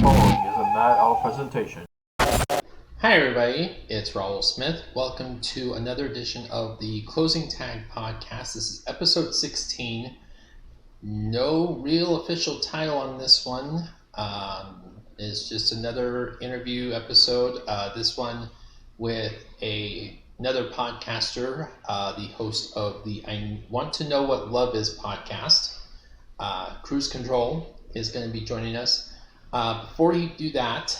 following is not our presentation. Hi everybody, it's Raul Smith. Welcome to another edition of the Closing Tag Podcast. This is episode 16. No real official title on this one. It's just another interview episode. This one with another podcaster, the host of the I Want to Know What Love Is podcast. Cruz is going to be joining us. Before you do that,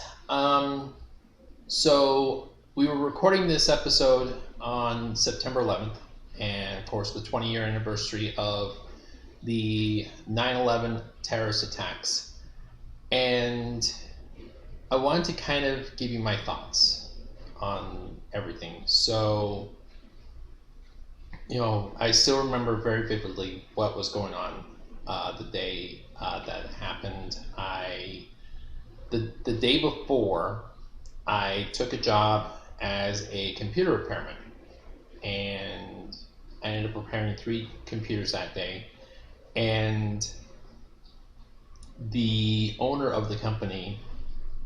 so we were recording this episode on September 11th, and of course the 20-year anniversary of the 9/11 terrorist attacks. And I wanted to kind of give you my thoughts on everything. So, I still remember very vividly what was going on the day that happened. The day before, I took a job as a computer repairman, and I ended up repairing 3 computers that day. And the owner of the company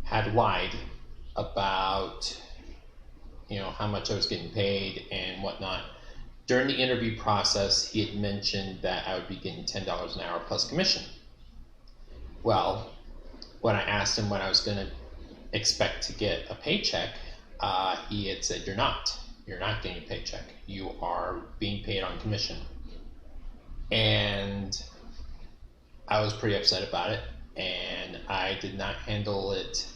had lied about, how much I was getting paid and whatnot. During the interview process, he had mentioned that I would be getting $10 an hour plus commission. Well, when I asked him when I was going to expect to get a paycheck, he had said, You're not getting a paycheck. You are being paid on commission. And I was pretty upset about it, and I did not handle it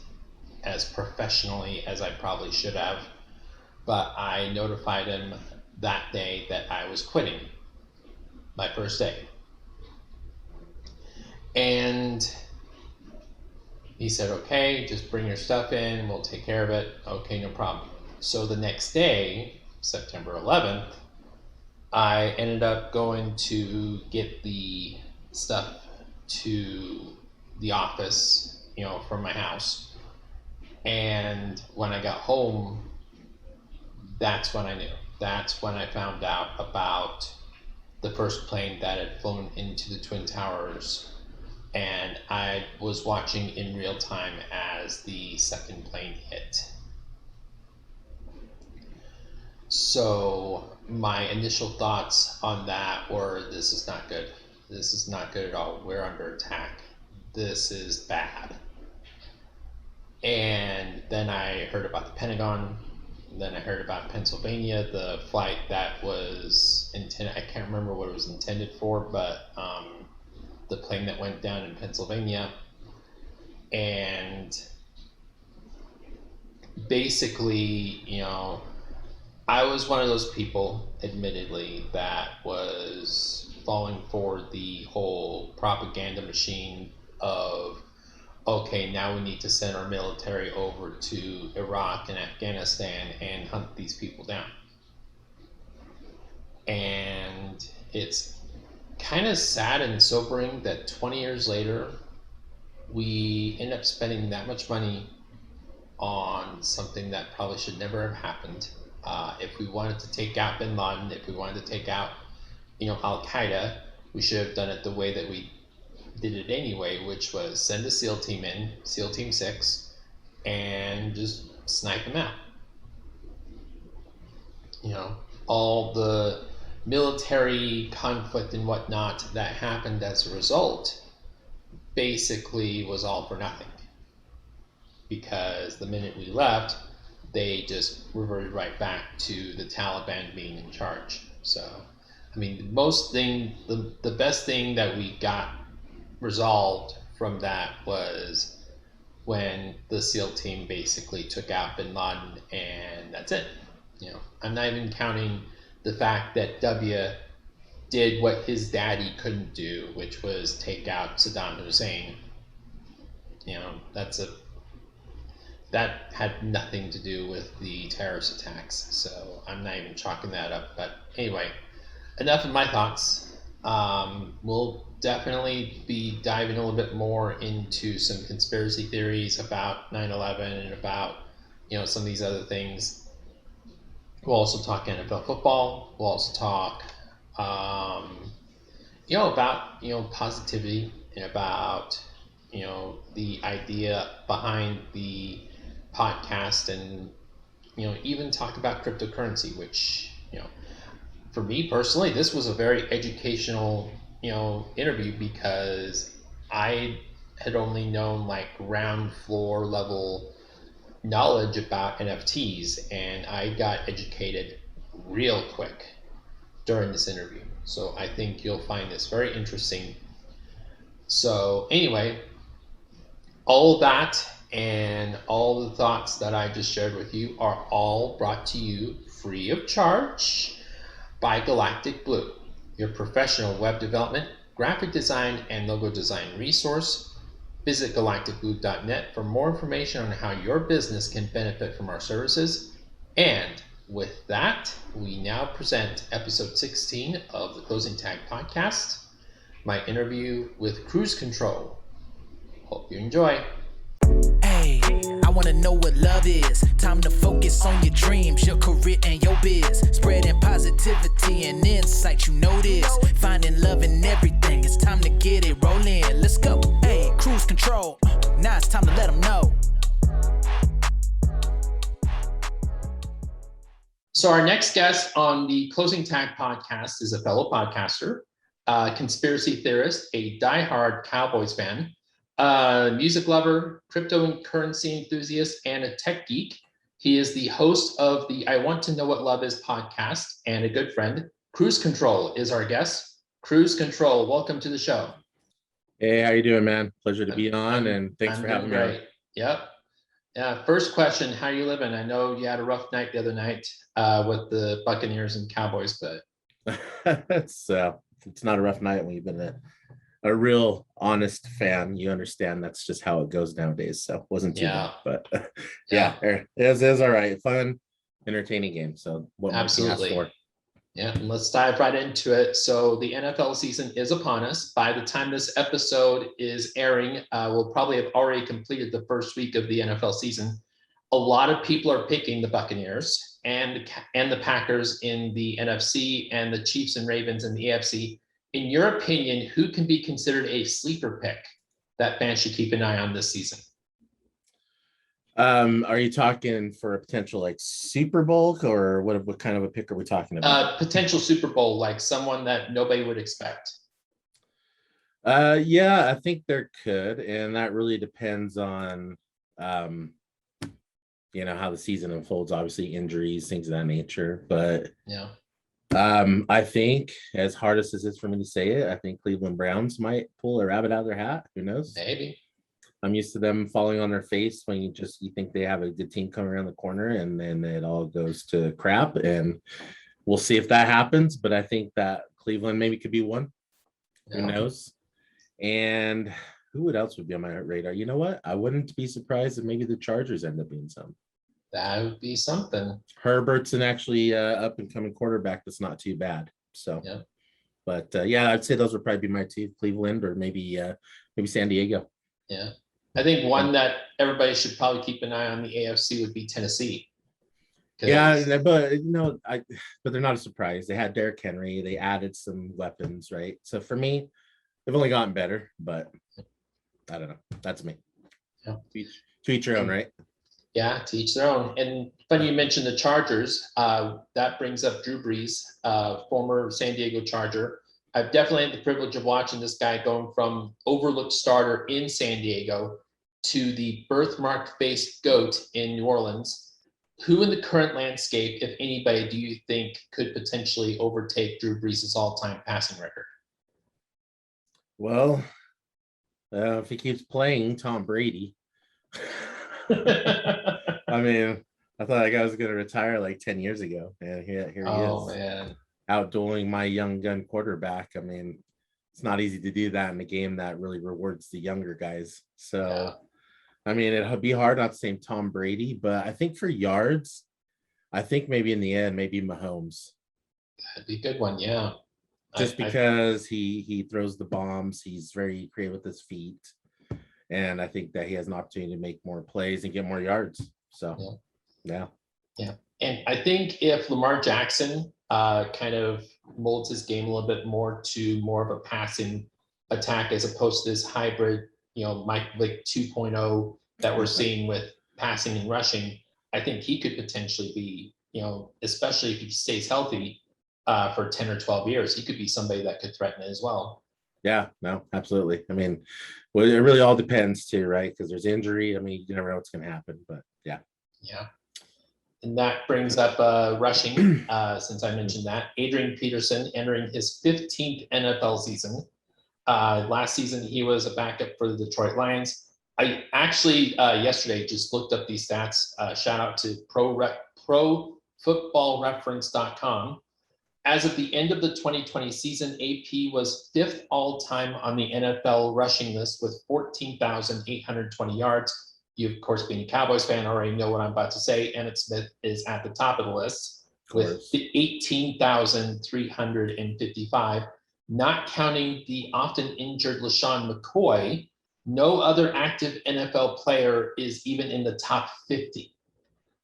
as professionally as I probably should have. But I notified him that day that I was quitting, my first day. And he said, okay, just bring your stuff in, we'll take care of it. Okay, no problem. So the next day, September 11th, I ended up going to get the stuff to the office, from my house. And when I got home, that's when I knew. That's when I found out about the first plane that had flown into the Twin Towers. And I was watching in real time as the second plane hit. So my initial thoughts on that were, this is not good. This is not good at all. We're under attack. This is bad. And then I heard about the Pentagon. Then I heard about Pennsylvania, the flight that was intended, I can't remember what it was intended for, but the plane that went down in Pennsylvania. And basically, I was one of those people, admittedly, that was falling for the whole propaganda machine of, okay, now we need to send our military over to Iraq and Afghanistan and hunt these people down. And it's kind of sad and sobering that 20 years later, we end up spending that much money on something that probably should never have happened. If we wanted to take out bin Laden, if we wanted to take out, Al-Qaeda, we should have done it the way that we did it anyway, which was send a SEAL team in, SEAL Team 6, and just snipe them out. All the military conflict and whatnot that happened as a result basically was all for nothing, because the minute we left, they just reverted right back to the Taliban being in charge. So, the best thing that we got resolved from that was when the SEAL team basically took out bin Laden, and that's it. I'm not even counting the fact that W did what his daddy couldn't do, which was take out Saddam Hussein. That had nothing to do with the terrorist attacks, so I'm not even chalking that up. But anyway, enough of my thoughts. We'll definitely be diving a little bit more into some conspiracy theories about 9/11 and about, some of these other things. We'll also talk NFL football. We'll also talk, about, positivity and about the idea behind the podcast, and even talk about cryptocurrency, which for me personally, this was a very educational interview, because I had only known like ground floor level knowledge about NFTs, and I got educated real quick during this interview. So I think you'll find this very interesting. So anyway, all of that and all the thoughts that I just shared with you are all brought to you free of charge by Galactic Blue, your professional web development, graphic design, and logo design resource. Visit galacticblue.net for more information on how your business can benefit from our services. And with that, we now present episode 16 of the Closing Tag podcast, my interview with Cruise Control. Hope you enjoy. Hey, I wanna know what love is. Time to focus on your dreams, your career, and your biz. Spreading positivity and insight, you know this. Finding love in everything, it's time to get it rolling. Let's go. Hey, Cruise Control. Now it's time to let them know. So our next guest on the Closing Tag podcast is a fellow podcaster, a conspiracy theorist, a diehard Cowboys fan, a music lover, crypto and currency enthusiast, and a tech geek. He is the host of the I Want to Know What Love Is podcast, and a good friend. Cruise Control is our guest. Cruise Control, welcome to the show. Hey, how you doing, man? Pleasure to be on, and thanks for having me on. Yep. Yeah. First question, how you living? I know you had a rough night the other night with the Buccaneers and Cowboys, but it's not a rough night when you've been a real honest fan. You understand that's just how it goes nowadays. So it wasn't too bad, but it is all right. Fun, entertaining game. So what more can you ask for? Yeah, and let's dive right into it. So the NFL season is upon us. By the time this episode is airing, we'll probably have already completed the first week of the NFL season. A lot of people are picking the Buccaneers and the Packers in the NFC, and the Chiefs and Ravens in the AFC. In your opinion, who can be considered a sleeper pick that fans should keep an eye on this season? Are you talking for a potential like Super Bowl, or what kind of a pick are we talking about? Potential Super Bowl, like someone that nobody would expect. Yeah, I think there could, and that really depends on how the season unfolds. Obviously, injuries, things of that nature. But yeah, I think, as hard as this is for me to say it, I think Cleveland Browns might pull a rabbit out of their hat. Who knows? Maybe. I'm used to them falling on their face when you think they have a good team coming around the corner, and then it all goes to crap. And we'll see if that happens. But I think that Cleveland maybe could be one. Yeah. Who knows? And who else would be on my radar? You know what? I wouldn't be surprised if maybe the Chargers end up being some. That would be something. Herbert's an actually up and coming quarterback that's not too bad. So, yeah. But I'd say those would probably be my two: Cleveland or maybe San Diego. Yeah. I think one that everybody should probably keep an eye on the AFC would be Tennessee. Yeah, but but they're not a surprise. They had Derrick Henry. They added some weapons, right? So for me, they've only gotten better, but I don't know. That's me. Yeah. To each your own, right? Yeah, to each their own. And funny you mentioned the Chargers. That brings up Drew Brees, former San Diego Charger. I've definitely had the privilege of watching this guy going from overlooked starter in San Diego to the birthmark-faced GOAT in New Orleans. Who in the current landscape, if anybody, do you think could potentially overtake Drew Brees' all-time passing record? Well, if he keeps playing, Tom Brady. I mean, I thought that guy was going to retire like 10 years ago, and here he is. Oh, man. Outdueling my young gun quarterback. I mean, it's not easy to do that in a game that really rewards the younger guys. So, I mean, it'll be hard not to say Tom Brady, but I think for yards, I think maybe in the end, maybe Mahomes. That'd be a good one, yeah. Just because he throws the bombs, he's very creative with his feet, and I think that he has an opportunity to make more plays and get more yards. So, yeah. And I think if Lamar Jackson kind of molds his game a little bit more to more of a passing attack as opposed to this hybrid, Mike Vick 2.0 that we're seeing with passing and rushing. I think he could potentially be, especially if he stays healthy for 10 or 12 years, he could be somebody that could threaten it as well. Yeah, no, absolutely. I mean, well, it really all depends too, right? Because there's injury. I mean, you never know what's going to happen, but yeah. Yeah. And that brings up rushing, since I mentioned that. Adrian Peterson entering his 15th NFL season. Last season, he was a backup for the Detroit Lions. I actually, yesterday, just looked up these stats. Shout out to ProFootballReference.com. As of the end of the 2020 season, AP was 5th all-time on the NFL rushing list with 14,820 yards. You, of course, being a Cowboys fan, already know what I'm about to say. Emmitt Smith is at the top of the list with 18,355. Not counting the often injured LaShawn McCoy, no other active NFL player is even in the top 50.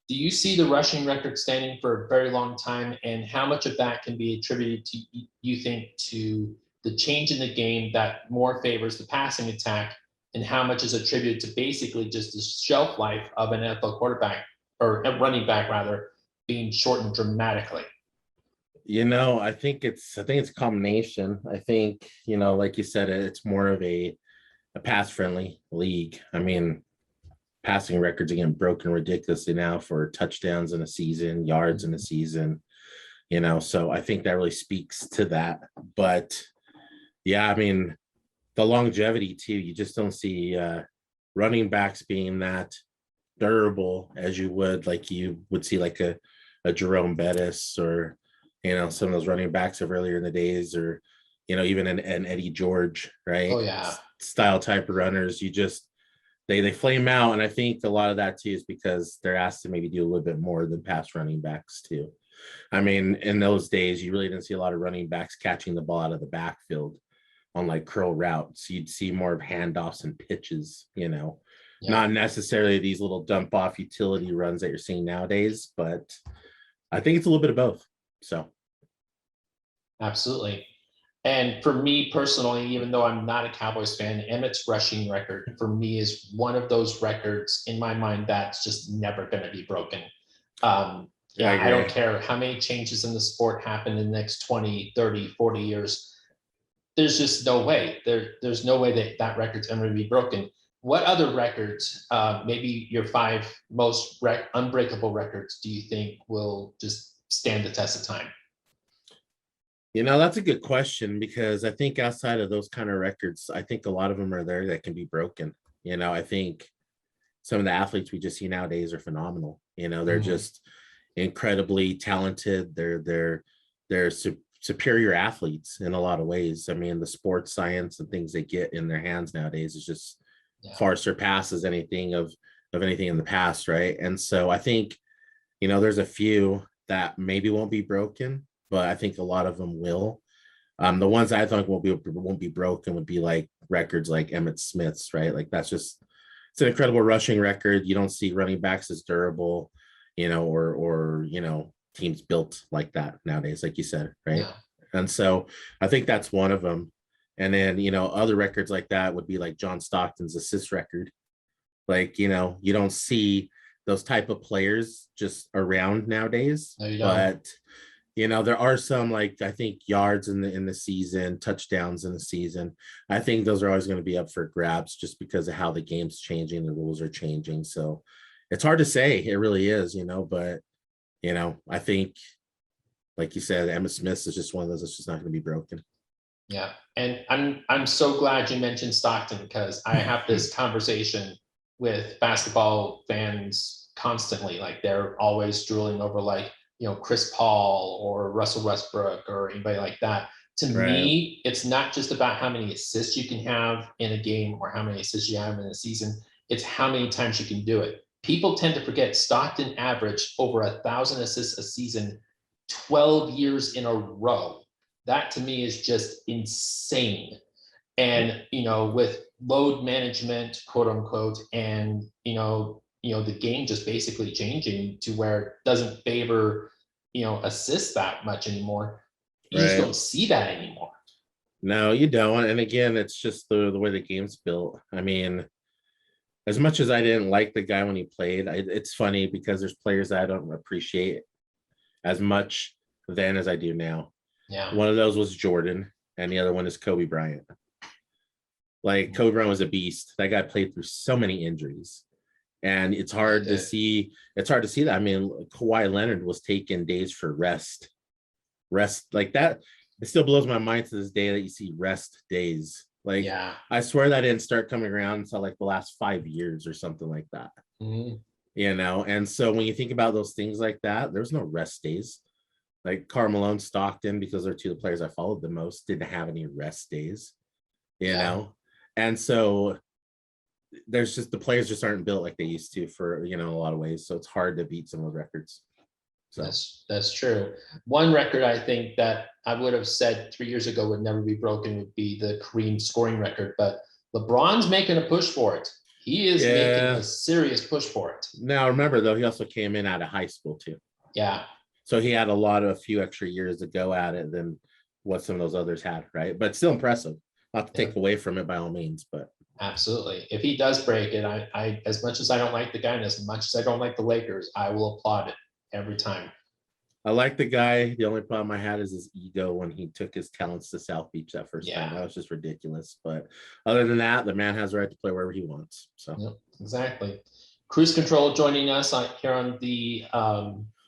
Do you see the rushing record standing for a very long time, and how much of that can be attributed to, you think, to the change in the game that more favors the passing attack, and how much is attributed to basically just the shelf life of an NFL quarterback, or a running back rather, being shortened dramatically? I think it's a combination. I think, like you said, it's more of a pass friendly league. I mean, passing records are getting broken ridiculously now for touchdowns in a season, yards in a season, so I think that really speaks to that. But yeah, I mean, the longevity too, you just don't see running backs being that durable as you would see like a Jerome Bettis, or some of those running backs of earlier in the days, or even an Eddie George, right? Oh yeah, style type of runners. You just they flame out, and I think a lot of that too is because they're asked to maybe do a little bit more than pass running backs too. I mean, in those days, you really didn't see a lot of running backs catching the ball out of the backfield on like curl routes. You'd see more of handoffs and pitches, not necessarily these little dump off utility runs that you're seeing nowadays, but I think it's a little bit of both. So absolutely. And for me personally, even though I'm not a Cowboys fan, Emmitt's rushing record for me is one of those records in my mind that's just never going to be broken. I don't care how many changes in the sport happen in the next 20, 30, 40 years. There's just no way. There's no way that record's ever going to be broken. What other records, maybe your 5 most unbreakable records, do you think will just stand the test of time? That's a good question, because I think outside of those kind of records, I think a lot of them are there that can be broken. I think some of the athletes we just see nowadays are phenomenal. They're just incredibly talented. They're superior athletes in a lot of ways. I mean, the sports science and things they get in their hands nowadays is just far surpasses anything of anything in the past, right? And so I think, there's a few that maybe won't be broken, but I think a lot of them will. The ones I think won't be broken would be like records like Emmitt Smith's, right? Like it's an incredible rushing record. You don't see running backs as durable, or teams built like that nowadays, like you said, right? Yeah. And so I think that's one of them. And then, other records like that would be like John Stockton's assist record. Like, you don't see those type of players just around nowadays. No, you don't. But there are some, like, I think yards in the season, touchdowns in the season. I think those are always going to be up for grabs just because of how the game's changing, the rules are changing. So it's hard to say. It really is, but I think, like you said, Emmitt Smith is just one of those that's just not going to be broken. Yeah, and I'm so glad you mentioned Stockton, because I have this conversation with basketball fans constantly. Like, they're always drooling over like, Chris Paul or Russell Westbrook or anybody like that. To me, it's not just about how many assists you can have in a game or how many assists you have in a season. It's how many times you can do it. People tend to forget Stockton averaged over 1,000 assists a season, 12 years in a row. That to me is just insane. And, with load management, quote unquote, and, the game just basically changing to where it doesn't favor, assists that much anymore. You just don't see that anymore. No, you don't. And again, it's just the way the game's built. I mean, as much as I didn't like the guy when he played, it's funny because there's players that I don't appreciate as much then as I do now. Yeah. One of those was Jordan, and the other one is Kobe Bryant. Like Kobe Bryant was a beast. That guy played through so many injuries, and it's hard to see. It's hard to see that. I mean, Kawhi Leonard was taking days for rest like that. It still blows my mind to this day that you see rest days. Like, Yeah. I swear that didn't start coming around until like the last 5 years or something like that. Mm-hmm. You know, and so when you think about those things like that, there's no rest days. Like Karl Malone, Stockton, because they're two of the players I followed the most, didn't have any rest days. You know, and so there's just the players just aren't built like they used to for, you know, a lot of ways. So it's hard to beat some of those records. So That's true. One record I think that I would have said 3 years ago would never be broken would be the Kareem scoring record, but LeBron's making a push for it. He is making a serious push for it. Now remember though, he also came in out of high school too. Yeah. So he had a few extra years to go at it than what some of those others had, right? But still impressive. Not to take away from it by all means, but absolutely. If he does break it, I as much as I don't like the guy and as much as I don't like the Lakers, I will applaud it every time. I like the guy. The only problem I had is his ego when he took his talents to South Beach that first time. That was just ridiculous. But other than that, the man has the right to play wherever he wants. So exactly. Cruise Control joining us here on the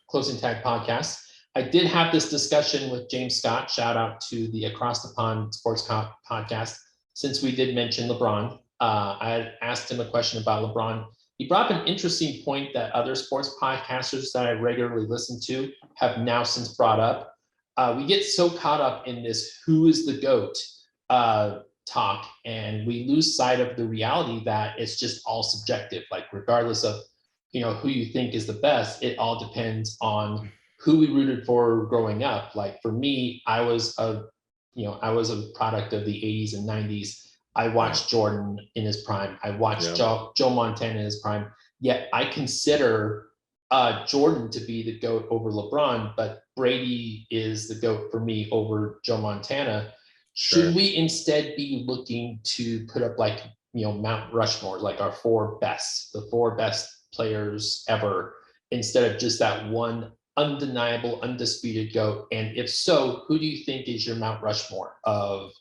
Closing Tag podcast. I did have this discussion with James Scott. Shout out to the Across the Pond Sports podcast. Since we did mention LeBron, I had asked him a question about LeBron. He brought up an interesting point that other sports podcasters that I regularly listen to have now since brought up. We get so caught up in this who is the GOAT talk, and we lose sight of the reality that it's just all subjective. Like regardless of, you know, who you think is the best, it all depends on who we rooted for growing up. Like for me, I was a product of the 80s and 90s. I watched Jordan in his prime. I watched Joe Montana in his prime. Yet I consider Jordan to be the GOAT over LeBron, but Brady is the GOAT for me over Joe Montana. Should we instead be looking to put up like, you know, Mount Rushmore, like the four best players ever, instead of just that one undeniable, undisputed GOAT? And if so, who do you think is your Mount Rushmore of,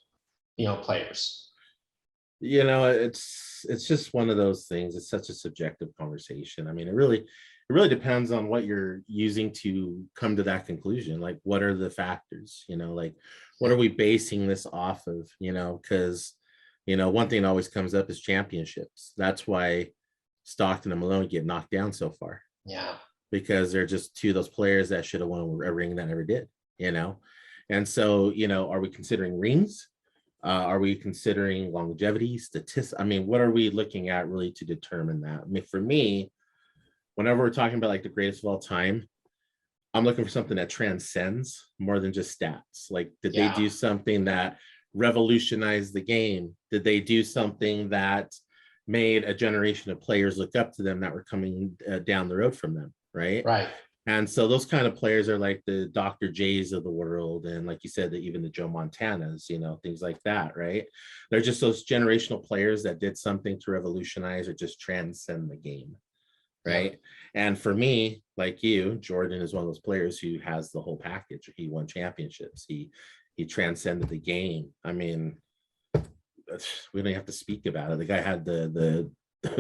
you know, players? You know, it's just one of those things. It's such a subjective conversation. I mean, it really depends on what you're using to come to that conclusion. Like, what are the factors? You know, like, what are we basing this off of? You know, because, you know, one thing that always comes up is championships. That's why Stockton and Malone get knocked down so far. Yeah. Because they're just two of those players that should have won a ring that never did, you know? And so, you know, are we considering rings? Are we considering longevity, statistics? I mean, what are we looking at really to determine that? I mean, for me, whenever we're talking about like the greatest of all time, I'm looking for something that transcends more than just stats. Like, did they do something that revolutionized the game? Did they do something that made a generation of players look up to them that were coming down the road from them? Right. And so those kind of players are like the Dr. J's of the world. And like you said, even the Joe Montanas, you know, things like that, right? They're just those generational players that did something to revolutionize or just transcend the game, right? And for me, like you, Jordan is one of those players who has the whole package. He won championships. He transcended the game. I mean, we don't have to speak about it. The guy had the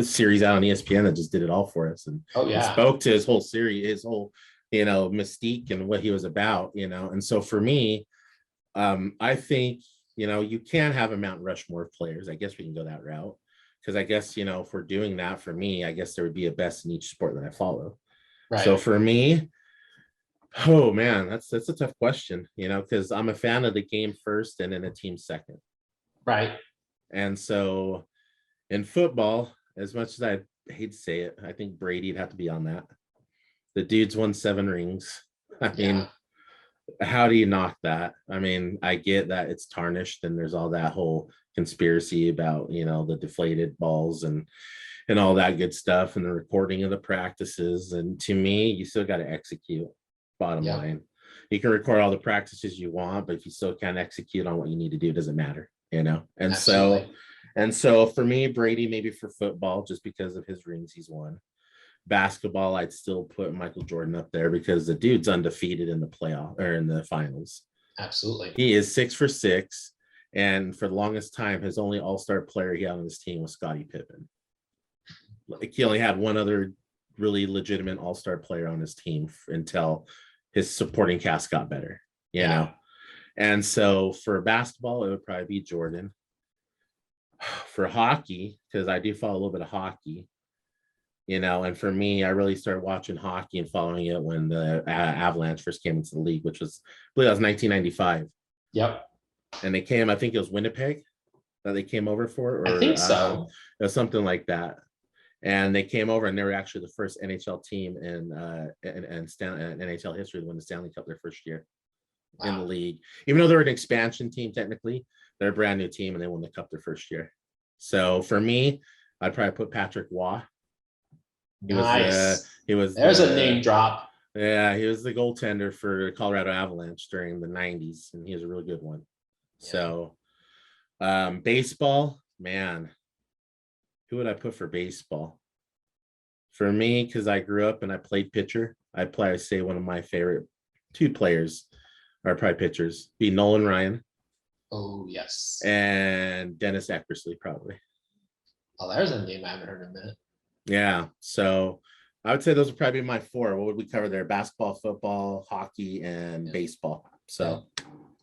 series out on ESPN that just did it all for us, and he spoke to his whole series, his whole, you know, mystique and what he was about, you know. And so for me, I think, you know, you can have a Mount Rushmore of players. I guess we can go that route, because I guess, you know, if we're doing that, for me, I guess there would be a best in each sport that I follow. So for me, oh man, that's a tough question, you know, because I'm a fan of the game first and then a team second. And so in football, as much as I hate to say it, I think Brady'd have to be on that. The dude's won 7 rings. I mean, how do you knock that? I mean, I get that it's tarnished and there's all that whole conspiracy about, you know, the deflated balls and all that good stuff and the recording of the practices. And to me, you still got to execute, bottom line. You can record all the practices you want, but if you still can't execute on what you need to do, it doesn't matter, And Absolutely. so for me, Brady, maybe for football, just because of his rings he's won. Basketball, I'd still put Michael Jordan up there because the dude's undefeated in the playoff or in the finals. Absolutely. He is 6 for 6. And for the longest time, his only all-star player he had on his team was Scottie Pippen. Like, he only had one other really legitimate all-star player on his team until his supporting cast got better, you know? And so for basketball, it would probably be Jordan. For hockey, because I do follow a little bit of hockey, and for me, I really started watching hockey and following it when the Avalanche first came into the league, which was, I believe that was 1995. Yep. And they came, I think it was Winnipeg that they came over for, or I think so. It was something like that. And they came over, and they were actually the first NHL team in NHL history to win the Stanley Cup their first year in the league. Even though they're an expansion team, technically, they're a brand new team, and they won the Cup their first year. So for me, I'd probably put Patrick Waugh. Nice. There's a name drop. Yeah, he was the goaltender for Colorado Avalanche during the 90s, and he was a really good one. Yeah. So baseball, man, who would I put for baseball? For me, because I grew up and I played pitcher, I'd probably say one of my favorite two players are probably pitchers, be Nolan Ryan. Oh, yes. And Dennis Eckersley, probably. Oh, there's a name I haven't heard in a minute. Yeah, so I would say those would probably be my four. What would we cover there? Basketball, football, hockey, and baseball. So,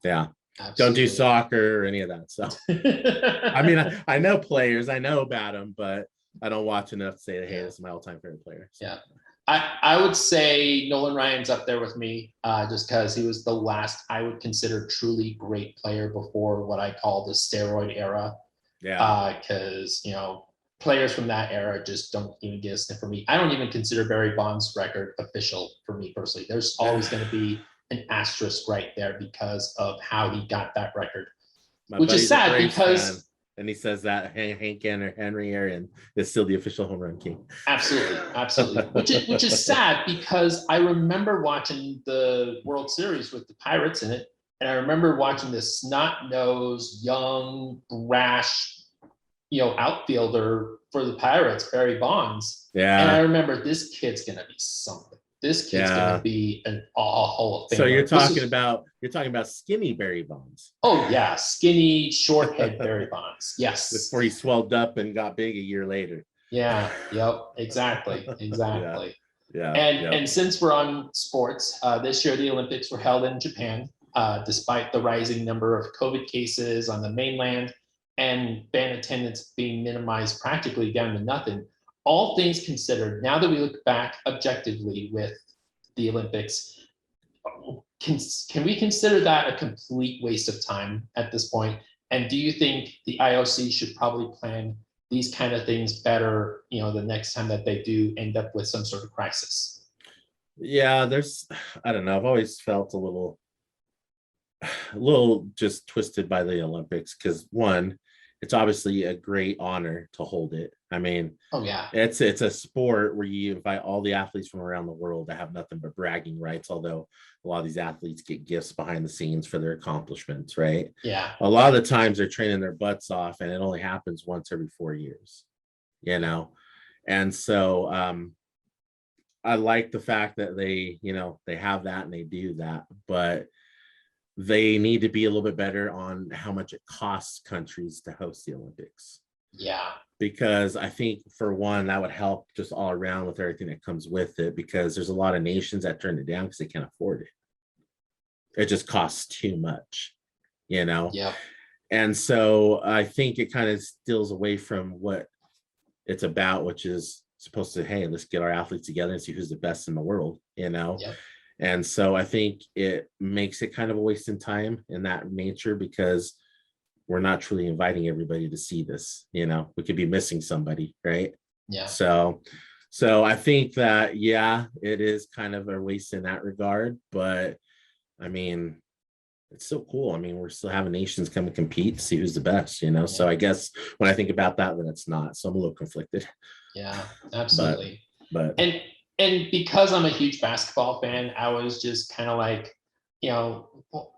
yeah. Absolutely. Don't do soccer or any of that. So, I mean, I know players, I know about them, but I don't watch enough to say, hey, this is my all-time favorite player. So. Yeah. I would say Nolan Ryan's up there with me, just because he was the last I would consider truly great player before what I call the steroid era. Yeah. Because, players from that era just don't even get a sniff for me. I don't even consider Barry Bonds' record official for me personally. There's always going to be an asterisk right there because of how he got that record, which is sad because. Fan, and he says that Hank Henry Aaron is still the official home run king. Absolutely. which is sad because I remember watching the World Series with the Pirates in it, and I remember watching this snot-nosed, young, brash, outfielder for the Pirates, Barry Bonds. Yeah. And I remember this kid's gonna be something. This kid's gonna be a Hall of Famer. So you're talking about skinny Barry Bonds. Oh yeah, skinny, short head Barry Bonds. Yes. Before he swelled up and got big a year later. Yeah. Yep. Exactly. Yeah. And since we're on sports, this year the Olympics were held in Japan, despite the rising number of COVID cases on the mainland and fan attendance being minimized practically down to nothing. All things considered, now that we look back objectively with the Olympics, can we consider that a complete waste of time at this point? And do you think the IOC should probably plan these kind of things better, the next time that they do end up with some sort of crisis? Yeah, I don't know. I've always felt a little just twisted by the Olympics because one, it's obviously a great honor to hold it. I mean, oh yeah, it's a sport where you invite all the athletes from around the world to have nothing but bragging rights, although a lot of these athletes get gifts behind the scenes for their accomplishments, right? Yeah. A lot of the times they're training their butts off and it only happens once every 4 years, And so I like the fact that they have that and they do that, but they need to be a little bit better on how much it costs countries to host the Olympics. Yeah. Because I think, for one, that would help just all around with everything that comes with it, because there's a lot of nations that turn it down because they can't afford it. It just costs too much, Yeah. And so I think it kind of steals away from what it's about, which is supposed to, hey, let's get our athletes together and see who's the best in the world, Yep. And so I think it makes it kind of a waste of time in that nature, because we're not truly inviting everybody to see this. We could be missing somebody, right? Yeah. So I think that, yeah, it is kind of a waste in that regard, but I mean, it's so cool. I mean, we're still having nations come and compete to see who's the best, Yeah. So I guess when I think about that, then it's not. So I'm a little conflicted. Yeah, absolutely. But and because I'm a huge basketball fan, I was just kind of like,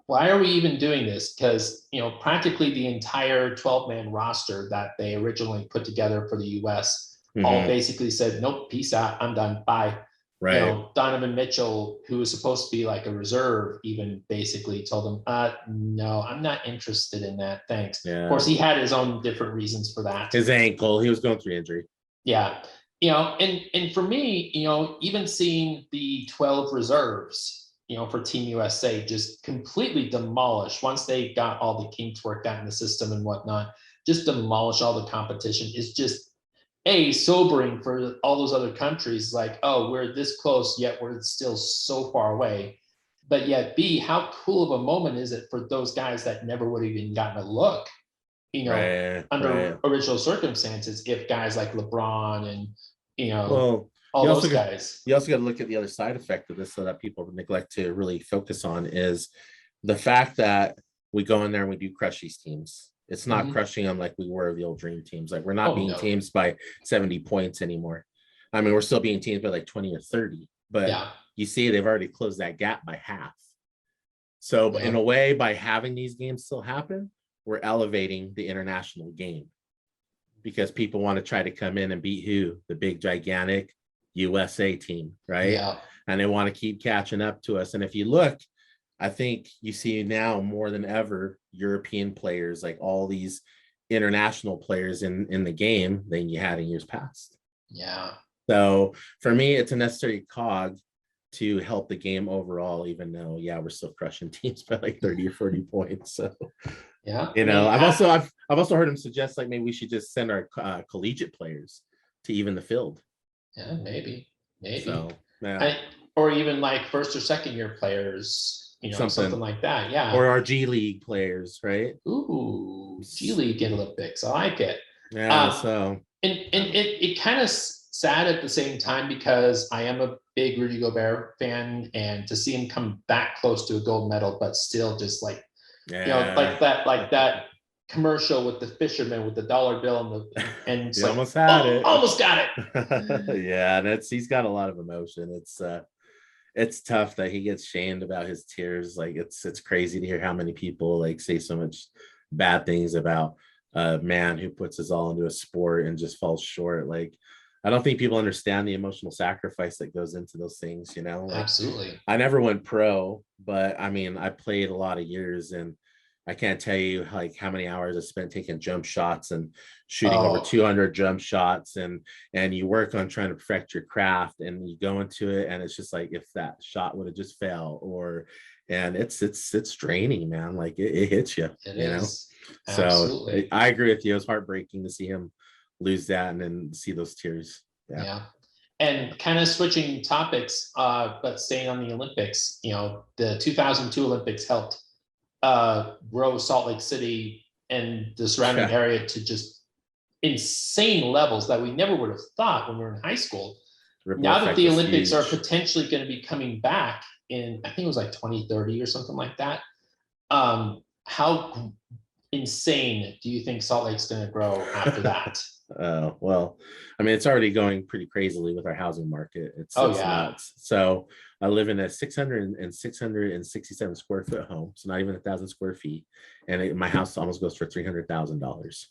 why are we even doing this? Because, practically the entire 12-man roster that they originally put together for the U.S. all basically said, nope, peace out, I'm done, bye. Right. Donovan Mitchell, who was supposed to be like a reserve, even basically told them, no, I'm not interested in that, thanks. Yeah. Of course, he had his own different reasons for that. His ankle, he was going through injury. Yeah. And for me, even seeing the 12 reserves, for Team USA just completely demolished once they got all the kinks worked out in the system and whatnot, just demolish all the competition is just sobering for all those other countries. Like, oh, we're this close, yet we're still so far away. But yet, B, how cool of a moment is it for those guys that never would have even gotten a look, under original circumstances, if guys like LeBron and, all those guys. You also got to look at the other side effect of this, so that people neglect to really focus on, is the fact that we go in there and we do crush these teams. It's not crushing them like we were the old dream teams. Like, we're not beating teams by 70 points anymore. I mean, we're still beating teams by like 20 or 30, but you see, they've already closed that gap by half. So in a way, by having these games still happen, we're elevating the international game, because people want to try to come in and beat who? The big, gigantic USA team, right? Yeah. And they want to keep catching up to us. And if you look, I think you see now more than ever European players, like all these international players in the game than you had in years past. Yeah. So for me, it's a necessary cog to help the game overall, even though, we're still crushing teams by like 30 or 40 points. So, I've also heard him suggest, like, maybe we should just send our collegiate players to even the field. Yeah, maybe. So, or even like first or second year players, something like that. Yeah. Or our G League players, right? Ooh, G League Olympics. I like it. Yeah. And it kind of sad at the same time, because I am a big Rudy Gobert fan, and to see him come back close to a gold medal, but still just like, like that commercial with the fisherman with the dollar bill and it's almost had it. Almost got it. Yeah, and he's got a lot of emotion. It's tough that he gets shamed about his tears. Like, it's crazy to hear how many people like say so much bad things about a man who puts his all into a sport and just falls short. Like, I don't think people understand the emotional sacrifice that goes into those things, Like, absolutely. I never went pro, but I mean, I played a lot of years, and I can't tell you like how many hours I spent taking jump shots and shooting over 200 jump shots, and you work on trying to perfect your craft, and you go into it, and it's just like, if that shot would have just fell, and it's draining, man. Like, it hits you, It is. So I agree with you. It was heartbreaking to see him lose that and then see those tears. Yeah. And kind of switching topics, but staying on the Olympics, the 2002 Olympics helped grow Salt Lake City and the surrounding area to just insane levels that we never would have thought when we were in high school. Now that the Olympics are potentially going to be coming back in, I think it was like 2030 or something like that. How insane do you think Salt Lake's going to grow after that? Well, I mean, it's already going pretty crazily with our housing market. It's nuts. So I live in a 667 square foot home, so not even 1,000 square feet, and my house almost goes for $300,000.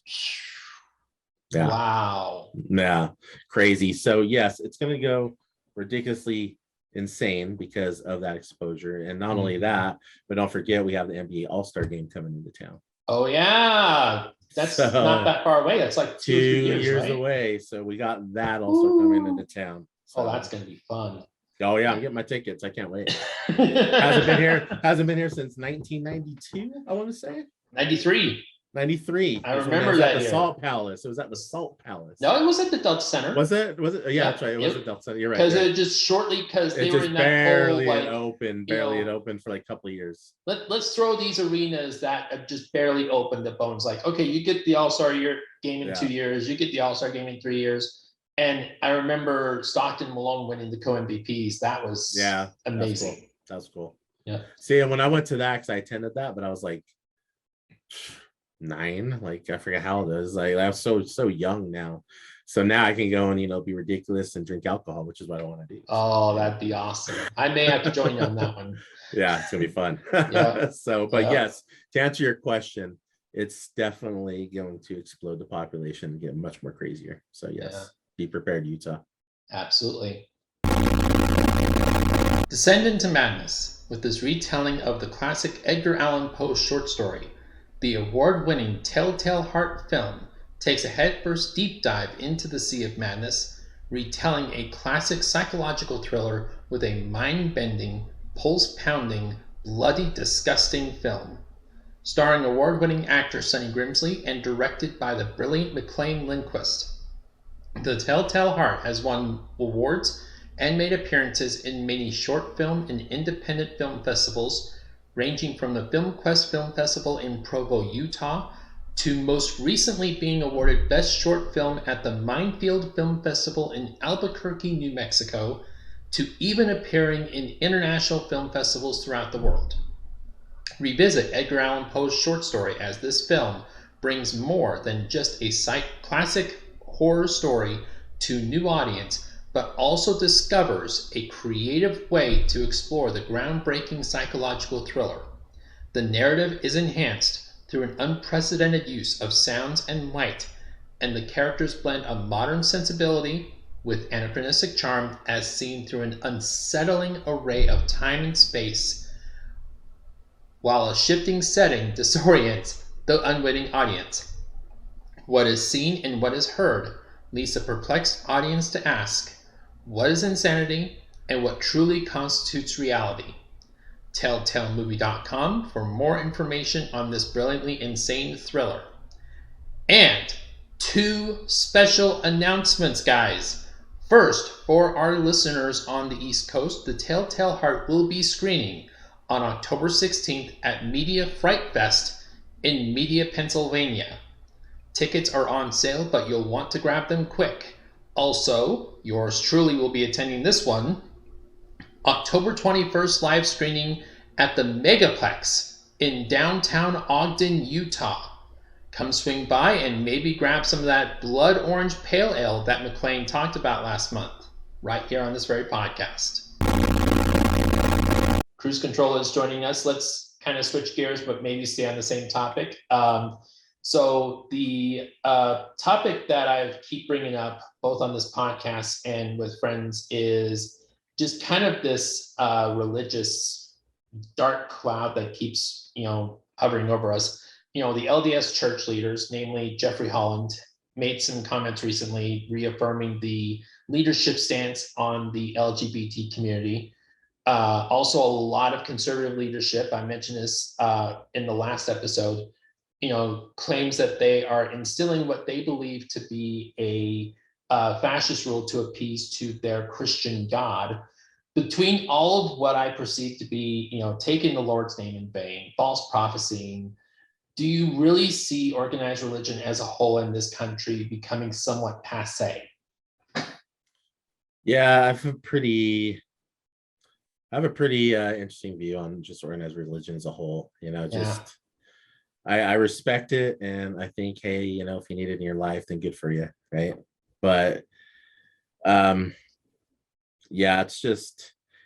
Yeah. Wow. Yeah, crazy. So yes, it's going to go ridiculously insane because of that exposure, and not only that, but don't forget we have the NBA All-Star Game coming into town. Oh yeah. That's not that far away. That's like 2 years right? away. So we got that also coming into town. So, that's gonna be fun. Oh yeah, I'm getting my tickets. I can't wait. Hasn't been here since 1992. I want to say 93. 93. I remember that. The Salt Palace. It was at the Salt Palace. No, it was at the Delta Center. Was it? Yeah, that's right. It was at Delta Center. You're right. Because it just they were in that barely whole, it opened for like a couple of years. Let's throw these arenas that have just barely opened the bones. Like, okay, you get the All-Star game in 2 years. You get the All-Star game in 3 years. And I remember Stockton Malone winning the co-MVPs. That was amazing. That was cool. Yeah. See, and when I went to that, because I attended that, but I was like 9, like I forget how old it is. Like I was so young now. So now I can go and, be ridiculous and drink alcohol, which is what I want to do. Oh, that'd be awesome. I may have to join you on that one. Yeah, it's gonna be fun. Yeah. So, but yes, to answer your question, it's definitely going to explode the population and get much more crazier. So yes, be prepared, Utah. Absolutely. Descend into madness with this retelling of the classic Edgar Allan Poe short story. The award-winning Telltale Heart film takes a headfirst deep dive into the Sea of Madness, retelling a classic psychological thriller with a mind-bending, pulse-pounding, bloody, disgusting film. Starring award-winning actor Sonny Grimsley and directed by the brilliant McLean Lindquist. The Telltale Heart has won awards and made appearances in many short film and independent film festivals, ranging from the Film Quest Film Festival in Provo, Utah, to most recently being awarded Best Short Film at the Minefield Film Festival in Albuquerque, New Mexico, to even appearing in international film festivals throughout the world. Revisit Edgar Allan Poe's short story, as this film brings more than just a classic horror story to new audience, but also discovers a creative way to explore the groundbreaking psychological thriller. The narrative is enhanced through an unprecedented use of sounds and light, and the characters blend a modern sensibility with anachronistic charm as seen through an unsettling array of time and space, while a shifting setting disorients the unwitting audience. What is seen and what is heard leads the perplexed audience to ask, what is insanity and what truly constitutes reality? TelltaleMovie.com for more information on this brilliantly insane thriller. And 2 special announcements, guys. First, for our listeners on the East Coast, the Telltale Heart will be screening on October 16th at Media Fright Fest in Media, Pennsylvania. Tickets are on sale, but you'll want to grab them quick. Also, yours truly will be attending this one. October 21st live screening at the Megaplex in downtown Ogden, Utah. Come swing by and maybe grab some of that blood orange pale ale that McLean talked about last month, right here on this very podcast. Cruise Control is joining us. Let's kind of switch gears, but maybe stay on the same topic. So the topic that I keep bringing up, both on this podcast and with friends, is just kind of this religious dark cloud that keeps, hovering over us. The LDS church leaders, namely Jeffrey Holland, made some comments recently reaffirming the leadership stance on the LGBT community. Also, a lot of conservative leadership, I mentioned this in the last episode, claims that they are instilling what they believe to be a fascist rule to appease to their Christian God. Between all of what I perceive to be, taking the Lord's name in vain, false prophesying, do you really see organized religion as a whole in this country becoming somewhat passé? Yeah, I have a pretty interesting view on just organized religion as a whole. I respect it, and I think, hey, if you need it in your life, then good for you, right? But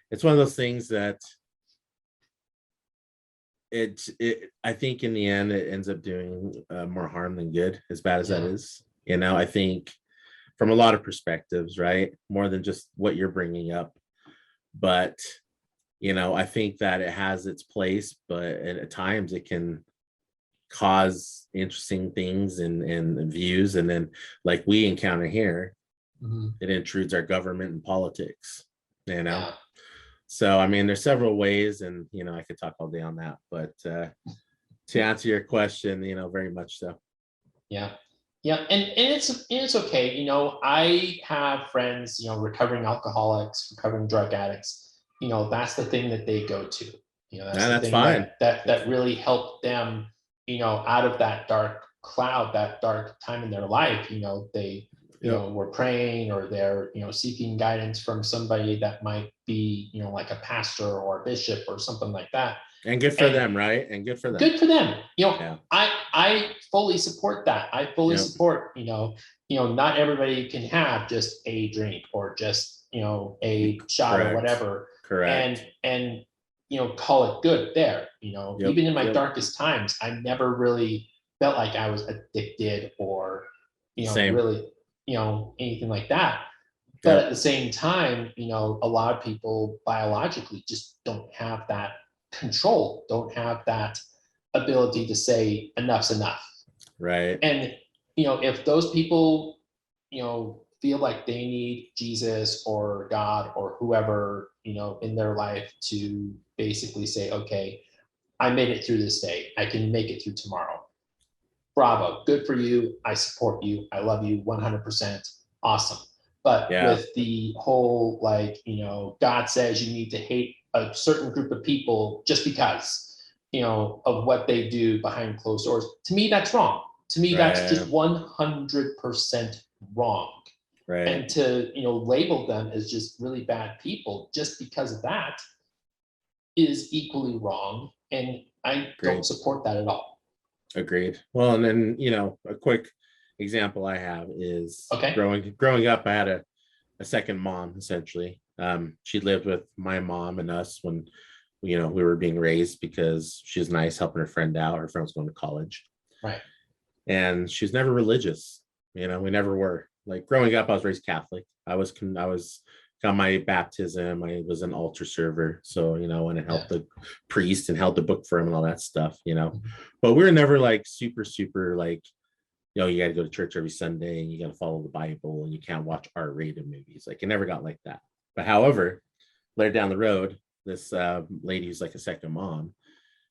it's one of those things that I think in the end it ends up doing more harm than good, as bad as that is. I think from a lot of perspectives, right? More than just what you're bringing up, but I think that it has its place, but at times it can cause interesting things and views, and then like we encounter here, it intrudes our government and politics. So I mean, there's several ways, and I could talk all day on that, but to answer your question, very much so. And it's okay. I have friends, recovering alcoholics, recovering drug addicts. That's the thing that they go to. That's fine. That really helped them, out of that dark cloud, that dark time in their life. They were praying, or they're seeking guidance from somebody that might be like a pastor or a bishop or something like that. And good for them, right? And good for them. Good for them. I fully support that. I fully support not everybody can have just a drink or just, a shot or whatever. Correct. And call it good there. Yep. Even in my Yep. darkest times, I never really felt like I was addicted or, Same. really, anything like that. But at the same time, a lot of people biologically just don't have that control, don't have that ability to say enough's enough. Right. And, if those people, feel like they need Jesus or God or whoever, in their life to basically say, okay, I made it through this day. I can make it through tomorrow. Bravo. Good for you. I support you. I love you 100%. Awesome. But with the whole, God says you need to hate a certain group of people just because, of what they do behind closed doors. To me, that's wrong. To me, that's just 100% wrong. Right. And to, label them as just really bad people just because of that is equally wrong. And I don't support that at all. Agreed. Well, and then, a quick example I have is growing up, I had a second mom, essentially. She lived with my mom and us when, we were being raised because she was nice, helping her friend out. Her friend was going to college. Right. And she was never religious. We never were. Like growing up, I was raised Catholic. I got my baptism. I was an altar server. So, I went and helped the priest and held the book for him and all that stuff, but we were never like super, super like, you got to go to church every Sunday and you got to follow the Bible and you can't watch R-rated movies. Like it never got like that. But however, later down the road, this lady who's like a second mom,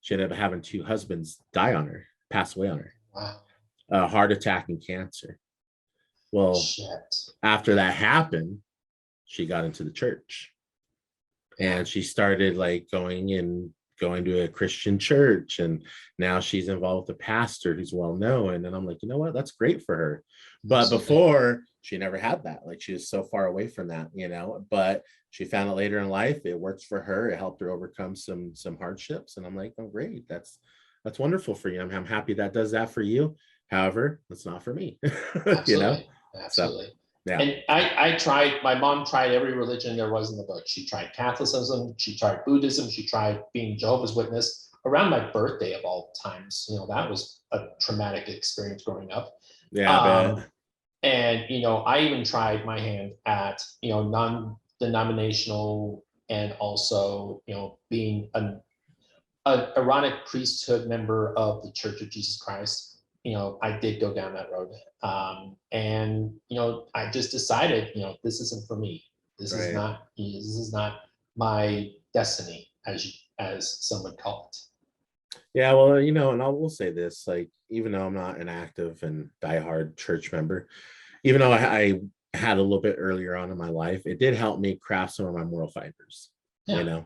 she ended up having 2 husbands pass away on her. Wow. Heart attack and cancer. Well, after that happened, she got into the church and she started like going to a Christian church. And now she's involved with a pastor who's well known. And I'm like, you know what? That's great for her. But before she never had that. Like she was so far away from that, but she found it later in life. It works for her. It helped her overcome some hardships. And I'm like, oh, great. That's wonderful for you. I'm happy that does that for you. However, that's not for me. Absolutely. So, yeah. And I tried, my mom tried every religion there was in the book. She tried Catholicism, she tried Buddhism, she tried being Jehovah's Witness. Around my birthday of all times, that was a traumatic experience growing up. Yeah. And, I even tried my hand at, non-denominational and also, being an Aaronic priesthood member of the Church of Jesus Christ. I did go down that road. And, I just decided, this isn't for me. This is not my destiny, as some would call it. Yeah, well, and I will say this, like, even though I'm not an active and diehard church member, even though I had a little bit earlier on in my life, it did help me craft some of my moral fibers, and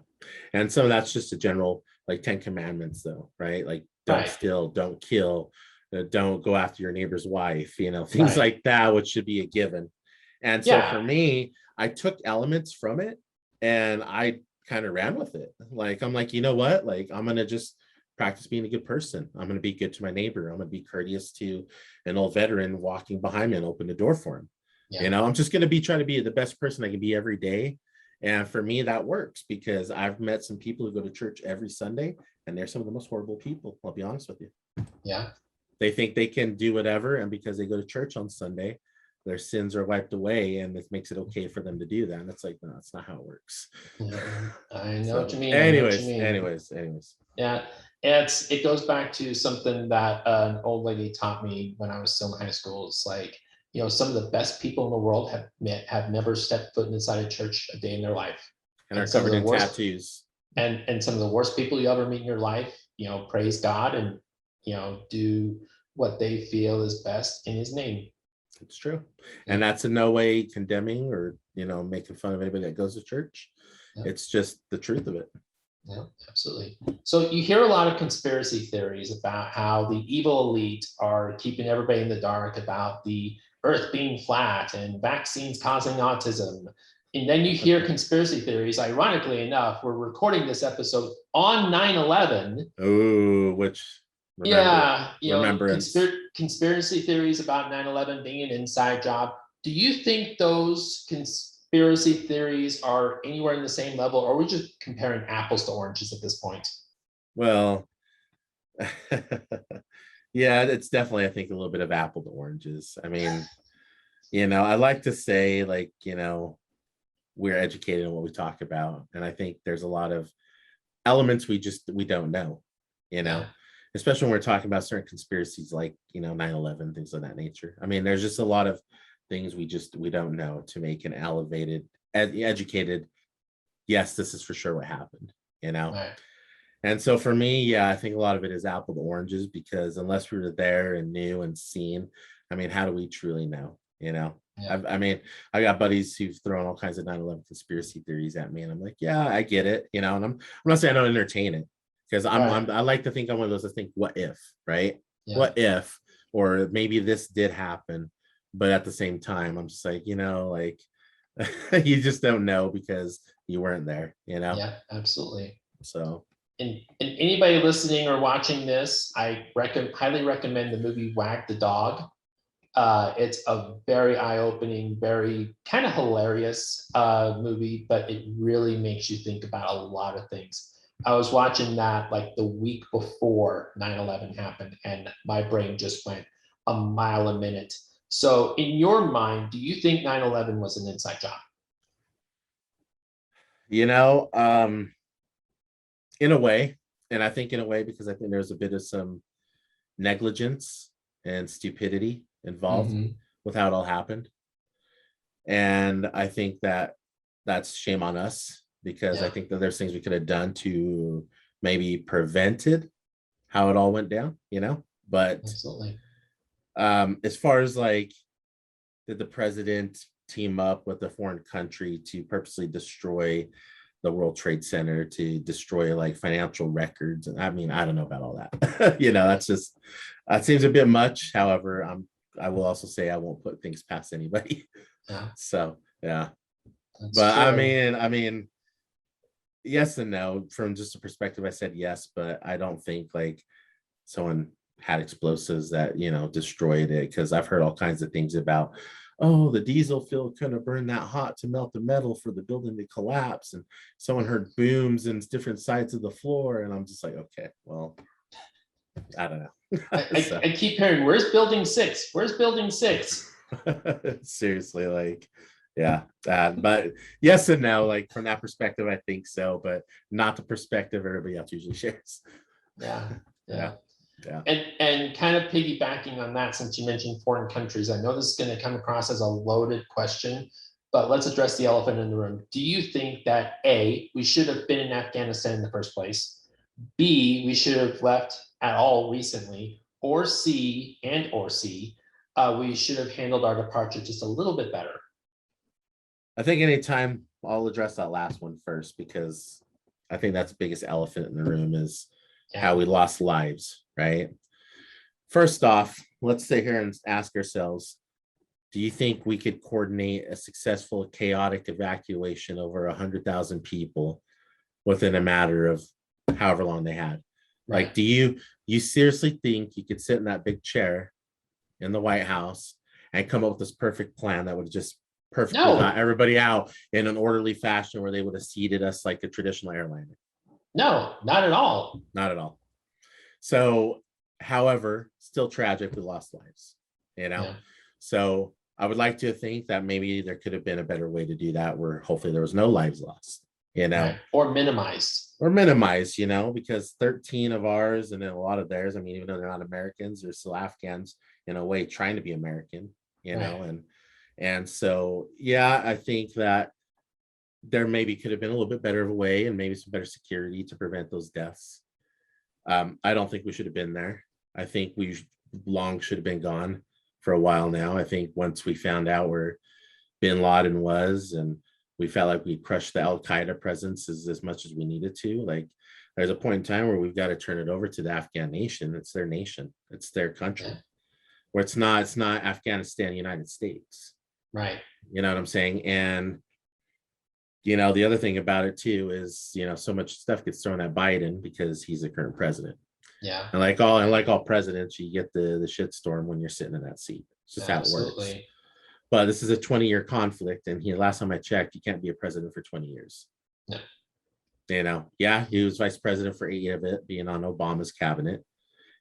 some of that's just a general, like 10 commandments though, right? Like don't steal, don't kill, don't go after your neighbor's wife, things like that, which should be a given. And so for me, I took elements from it and I kind of ran with it. Like, I'm like, you know what? Like, I'm going to just practice being a good person. I'm going to be good to my neighbor. I'm going to be courteous to an old veteran walking behind me and open the door for him. I'm just going to be trying to be the best person I can be every day. And for me, that works because I've met some people who go to church every Sunday and they're some of the most horrible people. I'll be honest with you. Yeah. They think they can do whatever. And because they go to church on Sunday, their sins are wiped away and it makes it okay for them to do that. And it's like, no, that's not how it works. Yeah, I know what you mean. Anyways. Yeah. It goes back to something that an old lady taught me when I was still in high school. It's like, some of the best people in the world have never stepped foot inside a church a day in their life. And are covered in tattoos. And some of the worst people you ever meet in your life, praise God and, do what they feel is best in his name. It's true. And that's in no way condemning or, making fun of anybody that goes to church. Yeah. It's just the truth of it. Yeah, absolutely. So you hear a lot of conspiracy theories about how the evil elite are keeping everybody in the dark about the earth being flat and vaccines causing autism. And then you hear conspiracy theories. Ironically enough, we're recording this episode on 9/11. Oh, which Yeah, remembrance. conspiracy theories about 9/11 being an inside job. Do you think those conspiracy theories are anywhere in the same level, or are we just comparing apples to oranges at this point? Well, yeah, it's definitely, I think, a little bit of apple to oranges. I mean, I like to say, like, we're educated in what we talk about. And I think there's a lot of elements we don't know, Yeah. especially when we're talking about certain conspiracies like, 9/11, things of that nature. I mean, there's just a lot of things we don't know to make an elevated, educated, yes, this is for sure what happened, Right. And so for me, yeah, I think a lot of it is apple to oranges, because unless we were there and knew and seen, I mean, how do we truly know? Yeah. I mean, I got buddies who've thrown all kinds of 9/11 conspiracy theories at me, and I'm like, yeah, I get it, and I'm not saying I don't entertain it, because I like to think I'm one of those that think, what if, right? Yeah. What if, or maybe this did happen, but at the same time, I'm just like, like you just don't know because you weren't there, Yeah, absolutely. So. And anybody listening or watching this, I highly recommend the movie Wag the Dog. It's a very eye-opening, very kind of hilarious movie, but it really makes you think about a lot of things. I was watching that like the week before 9/11 happened, and my brain just went a mile a minute. So in your mind, do you think 9/11 was an inside job? In a way, and I think in a way because I think there's a bit of some negligence and stupidity involved with how it all happened. And I think that that's shame on us, because I think that there's things we could have done to maybe prevented how it all went down, but Absolutely. As far as like, did the president team up with a foreign country to purposely destroy the World Trade Center, to destroy like financial records? And I mean, I don't know about all that. That's just, that seems a bit much. However, I will also say I won't put things past anybody. Yeah. So yeah. That's But true. I mean, yes and no. From just a perspective, I said yes, but I don't think like someone had explosives that destroyed it, because I've heard all kinds of things about, oh, the diesel fuel couldn't have burned that hot to melt the metal for the building to collapse, and someone heard booms in different sides of the floor, and I'm just like, okay, well, I don't know. I keep hearing, where's building 6? Where's building 6? Seriously, like, yeah, but yes and no, like from that perspective, I think so, but not the perspective everybody else usually shares. Yeah. Yeah. And kind of piggybacking on that, since you mentioned foreign countries, I know this is going to come across as a loaded question, but let's address the elephant in the room. Do you think that A, we should have been in Afghanistan in the first place? B, we should have left at all recently? Or C, we should have handled our departure just a little bit better? I think anytime, I'll address that last one first, because I think that's the biggest elephant in the room is how we lost lives, right? First off, let's sit here and ask ourselves, do you think we could coordinate a successful chaotic evacuation over 100,000 people within a matter of however long they had? Right. Like, do you seriously think you could sit in that big chair in the White House and come up with this perfect plan that would have just perfectly got everybody out in an orderly fashion where they would have seated us like a traditional airliner? No, not at all. Not at all. So, however, still tragic, we lost lives, So I would like to think that maybe there could have been a better way to do that, where hopefully there was no lives lost, Right. Or minimized. Because 13 of ours and then a lot of theirs, I mean, even though they're not Americans, they're still Afghans in a way trying to be American, and so, yeah, I think that there maybe could have been a little bit better of a way and maybe some better security to prevent those deaths. I don't think we should have been there. I think we should have been gone for a while now. I think once we found out where bin Laden was, and we felt like we crushed the Al-Qaeda presence as much as we needed to, like, there's a point in time where we've got to turn it over to the Afghan nation. It's their nation. It's their country. Where it's not Afghanistan, United States. Right. You know what I'm saying? And the other thing about it too is, so much stuff gets thrown at Biden because he's the current president. Yeah. And like all presidents, you get the shitstorm when you're sitting in that seat. It's just how it works. Absolutely. But this is a 20-year conflict, and last time I checked, you can't be a president for 20 years. No. Yeah, he was vice president for 8 of it, being on Obama's cabinet.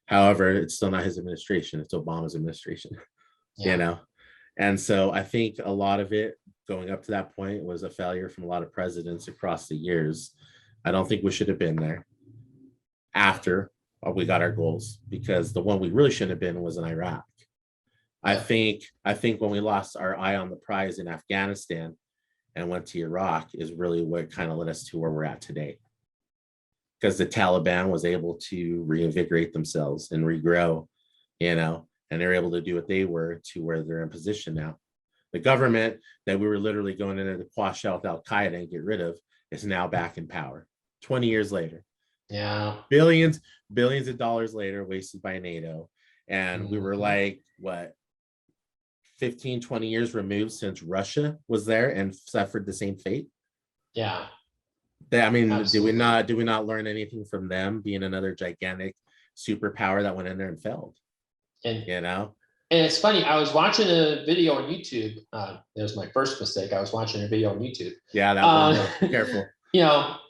However, it's still not his administration; it's Obama's administration. Yeah. And so I think a lot of it going up to that point was a failure from a lot of presidents across the years. I don't think we should have been there after we got our goals, because the one we really shouldn't have been was in Iraq. I think when we lost our eye on the prize in Afghanistan and went to Iraq is really what kind of led us to where we're at today. Because the Taliban was able to reinvigorate themselves and regrow, and they're able to do what they were to where they're in position now. The government that we were literally going in to quash out Al Qaeda and get rid of is now back in power 20 years later. Yeah. Billions of dollars later, wasted by NATO. And we were like, what, 15, 20 years removed since Russia was there and suffered the same fate? Yeah. I mean, Absolutely. did we not learn anything from them being another gigantic superpower that went in there and failed? And And it's funny, I was watching a video on YouTube. It was my first mistake. I was watching a video on YouTube. Yeah, that one, careful.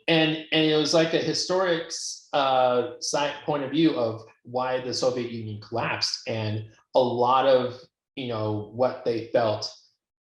And it was like a historic side point of view of why the Soviet Union collapsed. And a lot of, what they felt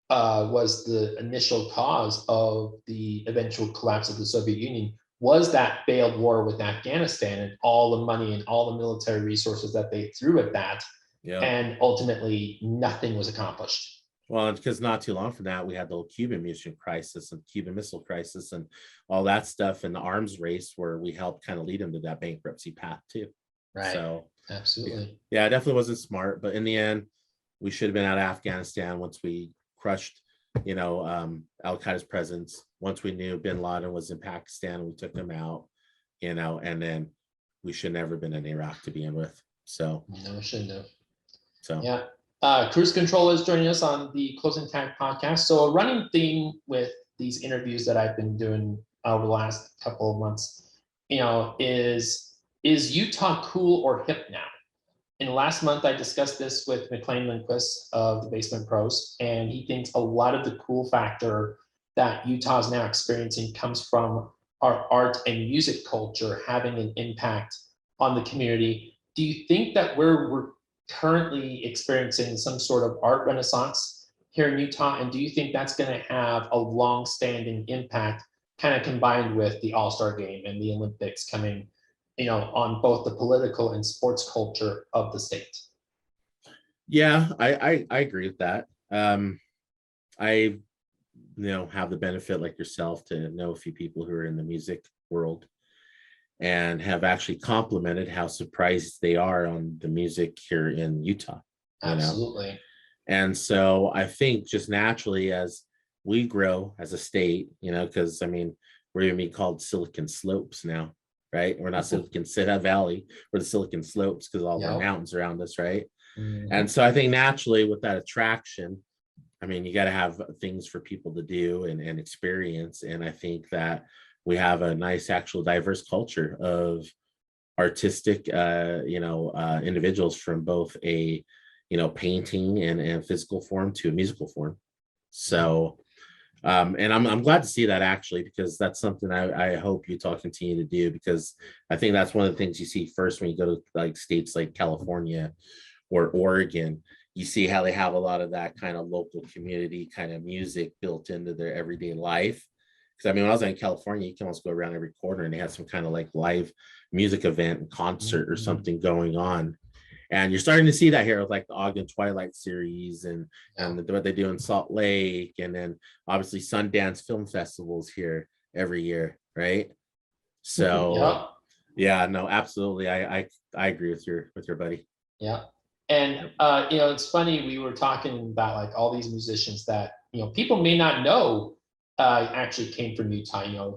was the initial cause of the eventual collapse of the Soviet Union was that failed war with Afghanistan and all the money and all the military resources that they threw at that. Yeah. And ultimately nothing was accomplished. Well, because not too long from that, we had the Cuban Missile Crisis and Cuban Missile Crisis and all that stuff, and the arms race where we helped kind of lead them to that bankruptcy path too. Right. So absolutely. Yeah, it definitely wasn't smart, but in the end, we should have been out of Afghanistan once we crushed, Al Qaeda's presence. Once we knew Bin Laden was in Pakistan, we took him out, and then we should never been in Iraq to begin with. So no, we shouldn't have. So yeah. Cruise Control is joining us on the Closing Tag podcast. So a running theme with these interviews that I've been doing over the last couple of months, is Utah cool or hip now? And last month I discussed this with McLean Lindquist of the Basement Pros, and he thinks a lot of the cool factor that Utah is now experiencing comes from our art and music culture having an impact on the community. Do you think that we're currently experiencing some sort of art renaissance here in Utah? And do you think that's going to have a long-standing impact, kind of combined with the All-Star Game and the Olympics coming, on both the political and sports culture of the state? Yeah, I agree with that. I have the benefit, like yourself, to know a few people who are in the music world and have actually complimented how surprised they are on the music here in Utah. Absolutely. And so I think just naturally as we grow as a state, because we're going to be called Silicon Slopes now, right? We're not Silicon Valley, we're the Silicon Slopes because all the mountains around us, right? Mm-hmm. And so I think naturally with that attraction, you got to have things for people to do and experience. And I think that we have a nice, actual diverse culture of artistic, individuals from both a, painting and physical form to a musical form. So, and I'm glad to see that actually, because that's something I hope Utah continue to do, because I think that's one of the things you see first when you go to like states like California or Oregon. You see how they have a lot of that kind of local community kind of music built into their everyday life. Because when I was in California, you can almost go around every corner and they have some kind of like live music event and concert or something going on. And you're starting to see that here with like the Ogden Twilight series and what they do in Salt Lake, and then obviously Sundance Film Festivals here every year, right? So yeah, no, absolutely. I agree with your buddy. Yeah. And it's funny, we were talking about like all these musicians that people may not know actually came from Utah.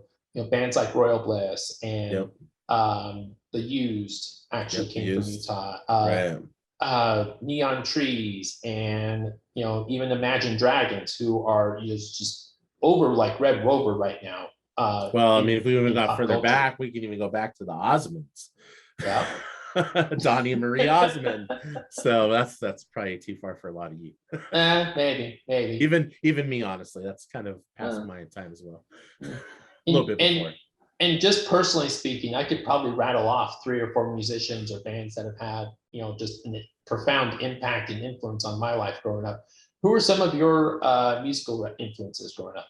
Bands like Royal Bliss and The Used actually came from Utah. Right. Neon Trees and even Imagine Dragons, who are just over like Red Rover right now. Well, if we even got further back, we can even go back to the Osmonds. Yeah. Donnie and Marie Osmond. So that's probably too far for a lot of you. Maybe. Even me, honestly, that's kind of past my time as well. A And, little bit before. and just personally speaking, I could probably rattle off 3 or 4 musicians or bands that have had, just a profound impact and influence on my life growing up. Who are some of your musical influences growing up?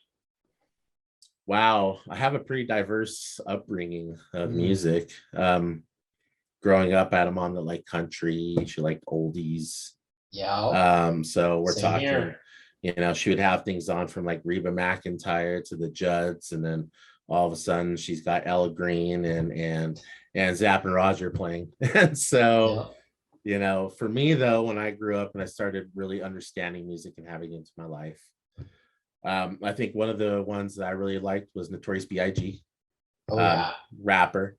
Wow, I have a pretty diverse upbringing of music. Growing up, I had a mom that liked country. She liked oldies. Yeah. So we're Same talking, here. she would have things on from like Reba McEntire to the Judds, and then all of a sudden she's got Ella Green and Zapp and Roger playing. And so, for me though, when I grew up and I started really understanding music and having it into my life, I think one of the ones that I really liked was Notorious B.I.G. Rapper.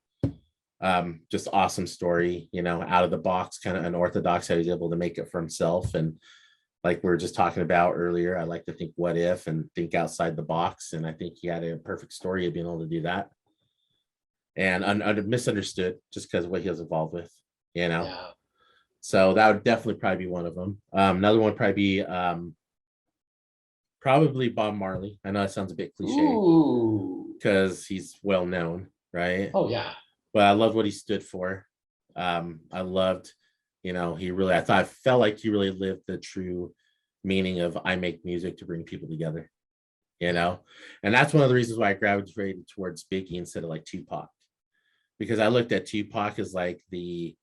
Just awesome story, out of the box, kind of unorthodox, how he's able to make it for himself. And like we were just talking about earlier, I like to think what if and think outside the box. And I think he had a perfect story of being able to do that. And misunderstood just because of what he was involved with, So that would definitely probably be one of them. Another one would probably be probably Bob Marley. I know that sounds a bit cliche because he's well known, right? Oh yeah. But I loved what he stood for. I loved, I felt like he really lived the true meaning of I make music to bring people together, and that's one of the reasons why I gravitated towards Biggie instead of like Tupac, because I looked at Tupac as like the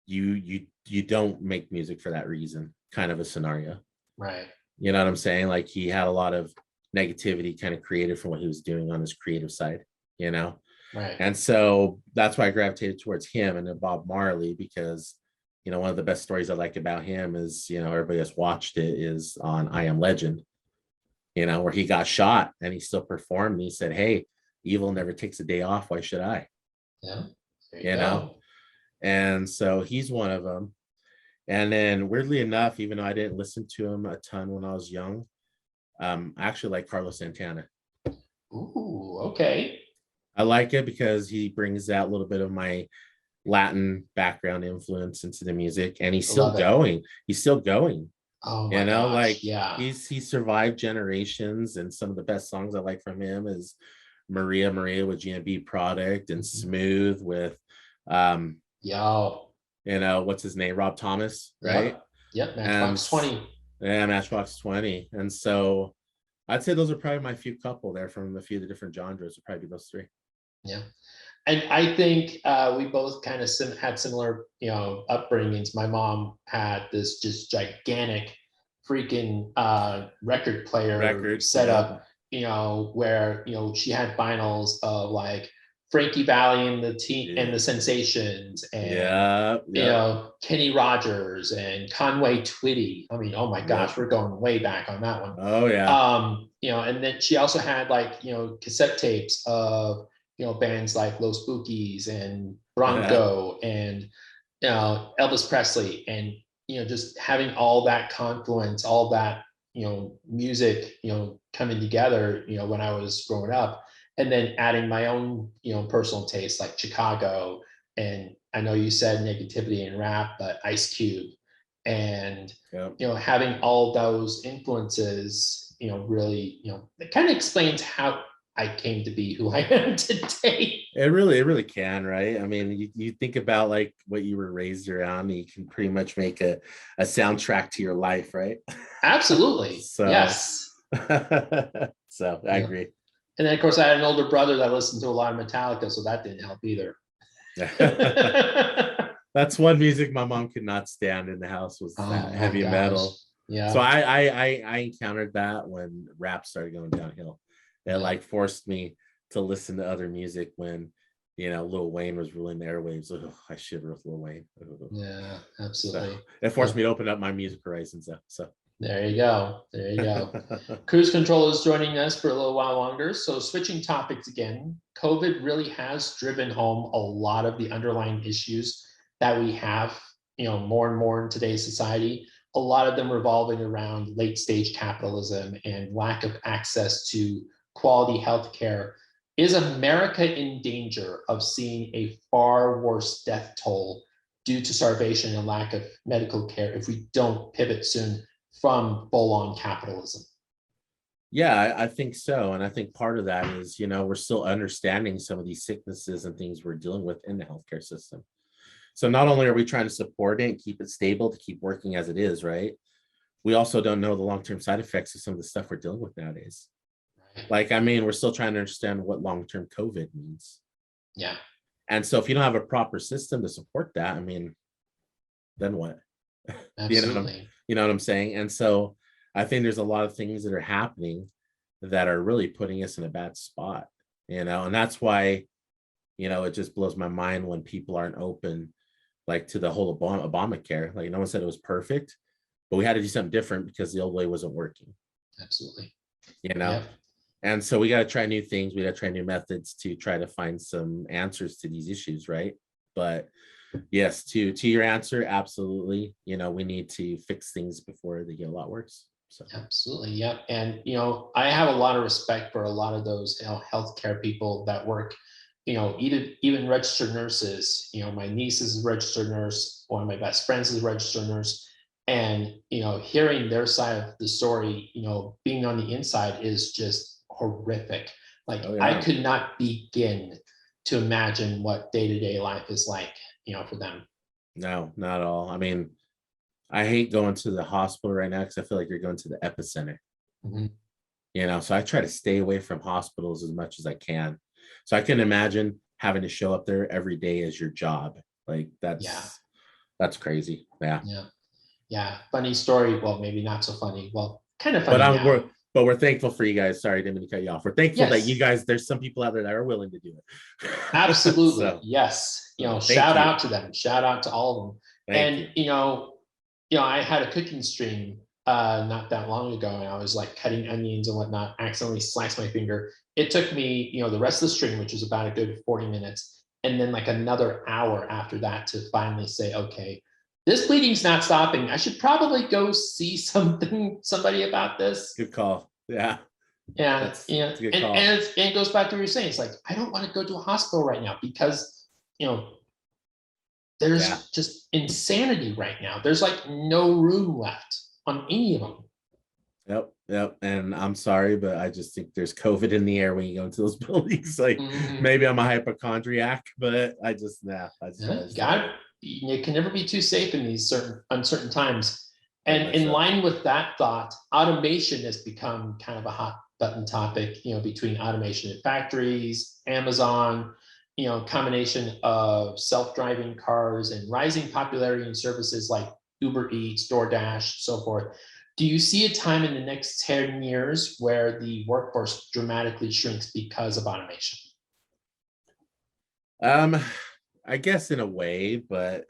you don't make music for that reason kind of a scenario. Right. You know what I'm saying? Like he had a lot of negativity kind of created from what he was doing on his creative side, Right. And so that's why I gravitated towards him and then Bob Marley, because, one of the best stories I like about him is, everybody that's watched it is on I Am Legend, where he got shot and he still performed. And he said, hey, evil never takes a day off. Why should I? Yeah. You know? And so he's one of them. And then weirdly enough, even though I didn't listen to him a ton when I was young, I actually like Carlos Santana. Ooh, okay. I like it because he brings that little bit of my Latin background influence into the music, and he's still going. He's still going. Oh my gosh, he survived generations, and some of the best songs I like from him is Maria with GMB Product and Smooth with what's his name, Rob Thomas, right? Yep. Matchbox 20. Yeah, Matchbox 20. And so I'd say those are probably my few couple there from a few of the different genres. Would probably be those 3. Yeah. And I think we both kind of had similar, upbringings. My mom had this just gigantic freaking record player setup, where, she had vinyls of like Frankie Valli and the Sensations and, Kenny Rogers and Conway Twitty. I mean, oh my gosh, we're going way back on that one. Oh yeah. And then she also had like, cassette tapes of, bands like Los Spookies and Bronco and, Elvis Presley, and, just having all that confluence, all that, music, coming together, when I was growing up, and then adding my own, personal taste like Chicago. And I know you said negativity and rap, but Ice Cube and, having all those influences, really, it kind of explains how I came to be who I am today. It really can, right? I mean, you think about like what you were raised around, you can pretty much make a soundtrack to your life, right? Absolutely. So, yes. So I agree. And then of course I had an older brother that listened to a lot of Metallica, so that didn't help either. That's one music my mom could not stand in the house was that heavy metal. Yeah. So I encountered that when rap started going downhill. It like forced me to listen to other music when, Lil Wayne was ruling the airwaves. I shiver with Lil Wayne. Yeah, absolutely. So it forced me to open up my music horizons. So there you go. Cruise Control is joining us for a little while longer. So switching topics again, COVID really has driven home a lot of the underlying issues that we have, more and more in today's society. A lot of them revolving around late stage capitalism and lack of access to quality healthcare. is America in danger of seeing a far worse death toll due to starvation and lack of medical care if we don't pivot soon from full-on capitalism? Yeah, I think so. And I think part of that is, we're still understanding some of these sicknesses and things we're dealing with in the healthcare system. So not only are we trying to support it and keep it stable to keep working as it is, right? We also don't know the long-term side effects of some of the stuff we're dealing with nowadays. Like, we're still trying to understand what long-term COVID means. Yeah. And so if you don't have a proper system to support that, then what? Absolutely. You know what I'm saying? And so I think there's a lot of things that are happening that are really putting us in a bad spot, and that's why, it just blows my mind when people aren't open, like, to the whole Obamacare. Like, no one said it was perfect, but we had to do something different because the old way wasn't working. Absolutely. Yep. And so we got to try new things. We got to try new methods to try to find some answers to these issues, right? But yes, to your answer, absolutely. We need to fix things before they get a lot worse. So. Absolutely. Yeah. And, I have a lot of respect for a lot of those healthcare people that work, even registered nurses. My niece is a registered nurse. One of my best friends is a registered nurse. And, hearing their side of the story, being on the inside is just horrific. Like, Oh, yeah. I could not begin to imagine what day-to-day life is like, for them. No, not at all. I hate going to the hospital right now because I feel like you're going to the epicenter. Mm-hmm. So I try to stay away from hospitals as much as I can. So I can imagine having to show up there every day as your job. Like, that's crazy. Yeah. Funny story. Well, maybe not so funny. Well, kind of funny. But we're thankful for you guys. Sorry, didn't mean to cut you off. We're thankful that you guys, there's some people out there that are willing to do it. Absolutely. So, yes. Shout out to them. Shout out to all of them. Thank you. I had a cooking stream not that long ago, and I was like cutting onions and whatnot, accidentally sliced my finger. It took me, the rest of the stream, which was about a good 40 minutes, and then like another hour after that to finally say, okay, this bleeding's not stopping. I should probably go see somebody about this. Good call. Yeah. Yeah. That's a good call. And it goes back to what you're saying. It's like, I don't want to go to a hospital right now because, there's just insanity right now. There's like no room left on any of them. Yep. And I'm sorry, but I just think there's COVID in the air when you go into those buildings. Like, maybe I'm a hypochondriac, but I just. You can never be too safe in these uncertain times. And in line with that thought, automation has become kind of a hot button topic, between automation at factories, Amazon, combination of self-driving cars and rising popularity in services like Uber Eats, DoorDash, so forth. Do you see a time in the next 10 years where the workforce dramatically shrinks because of automation? I guess in a way, but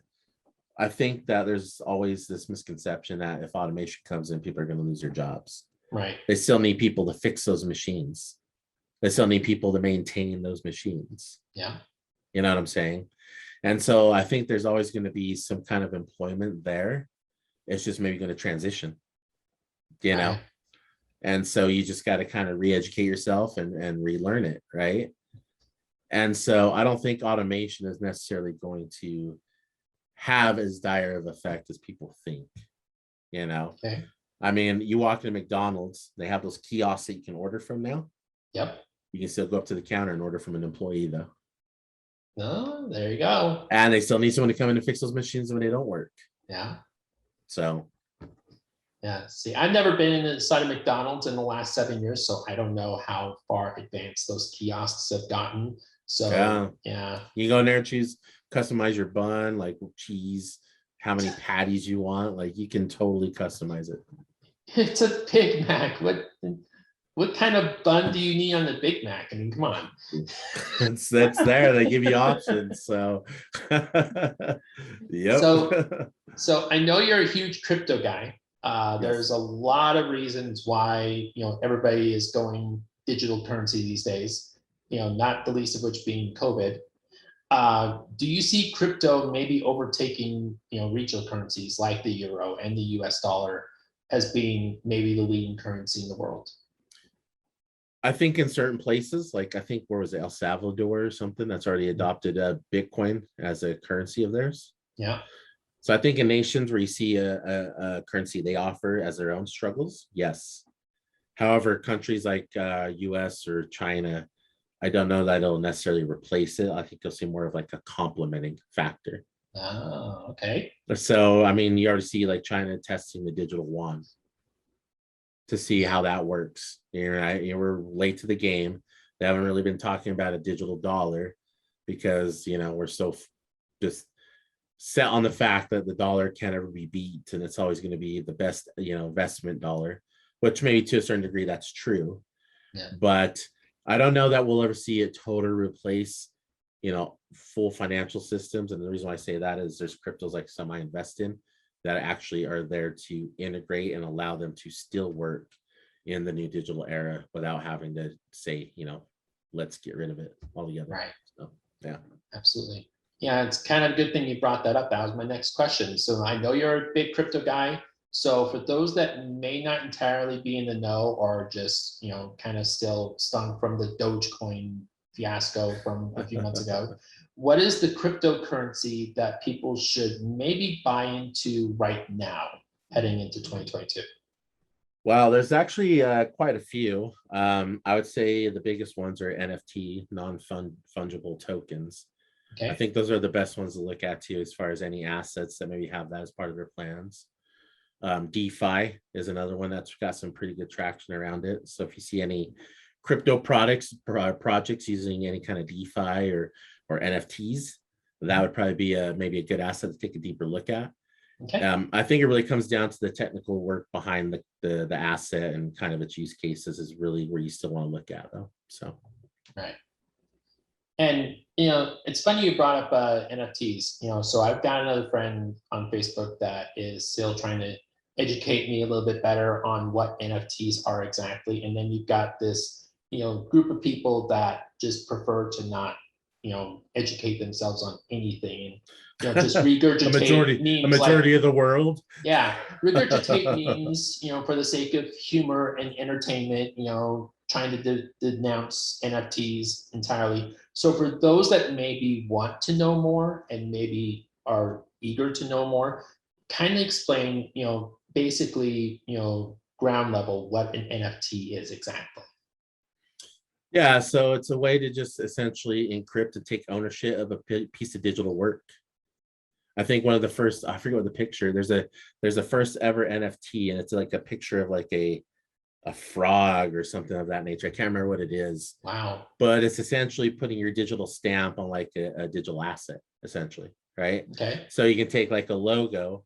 I think that there's always this misconception that if automation comes in, people are going to lose their jobs. Right. They still need people to fix those machines. They still need people to maintain those machines. Yeah. You know what I'm saying? And so I think there's always going to be some kind of employment there. It's just maybe going to transition, Right. And so you just got to kind of re-educate yourself and relearn it, right? And so I don't think automation is necessarily going to have as dire of effect as people think, Okay. You walk into McDonald's, they have those kiosks that you can order from now. Yep. You can still go up to the counter and order from an employee, though. Oh, there you go. And they still need someone to come in and fix those machines when they don't work. Yeah. So. Yeah. See, I've never been inside of McDonald's in the last 7 years, so I don't know how far advanced those kiosks have gotten. So yeah. You go in there and customize your bun, like cheese, how many patties you want. Like, you can totally customize it. It's a Big Mac. What kind of bun do you need on the Big Mac? Come on. That's there. They give you options. So yep. So I know you're a huge crypto guy. There's a lot of reasons why everybody is going digital currency these days, not the least of which being COVID. Do you see crypto maybe overtaking regional currencies like the euro and the US dollar as being maybe the leading currency in the world? I think in certain places, like I think where was it, El Salvador or something, that's already adopted Bitcoin as a currency of theirs. Yeah. So I think in nations where you see a currency they offer as their own struggles, yes. However, countries like US or China, I don't know that it'll necessarily replace it. I think you'll see more of like a complementing factor. Oh, okay. So, I mean, you already see like China testing the digital yuan to see how that works. We're late to the game. They haven't really been talking about a digital dollar because, we're so just set on the fact that the dollar can't ever be beat and it's always going to be the best, investment dollar, which maybe to a certain degree that's true. Yeah. But I don't know that we'll ever see it totally replace, full financial systems. And the reason why I say that is there's cryptos like some I invest in that actually are there to integrate and allow them to still work in the new digital era without having to say, let's get rid of it altogether. Right. So, yeah. Absolutely. Yeah, it's kind of a good thing you brought that up. That was my next question. So I know you're a big crypto guy. So for those that may not entirely be in the know or just, kind of still stung from the Dogecoin fiasco from a few months ago, what is the cryptocurrency that people should maybe buy into right now heading into 2022? Well, there's actually quite a few. I would say the biggest ones are NFT, non-fungible tokens. Okay. I think those are the best ones to look at too, as far as any assets that maybe have that as part of their plans. DeFi is another one that's got some pretty good traction around it. So if you see any crypto projects using any kind of DeFi or NFTs, that would probably be maybe a good asset to take a deeper look at. Okay. I think it really comes down to the technical work behind the asset and kind of its use cases is really where you still want to look at though. So right. And it's funny you brought up NFTs. So I've got another friend on Facebook that is still trying to educate me a little bit better on what NFTs are exactly. And then you've got this group of people that just prefer to not educate themselves on anything and just regurgitate memes. A majority of the world. Yeah, regurgitate memes, for the sake of humor and entertainment, trying to denounce NFTs entirely. So for those that maybe want to know more and maybe are eager to know more, kind of explain, basically, ground level what an NFT is exactly. Yeah, so it's a way to just essentially encrypt to take ownership of a piece of digital work. I think one of the first, I forget what the picture, there's a first ever NFT and it's like a picture of like a frog or something of that nature. I can't remember what it is. Wow. But it's essentially putting your digital stamp on like a digital asset, essentially, right? Okay. So you can take like a logo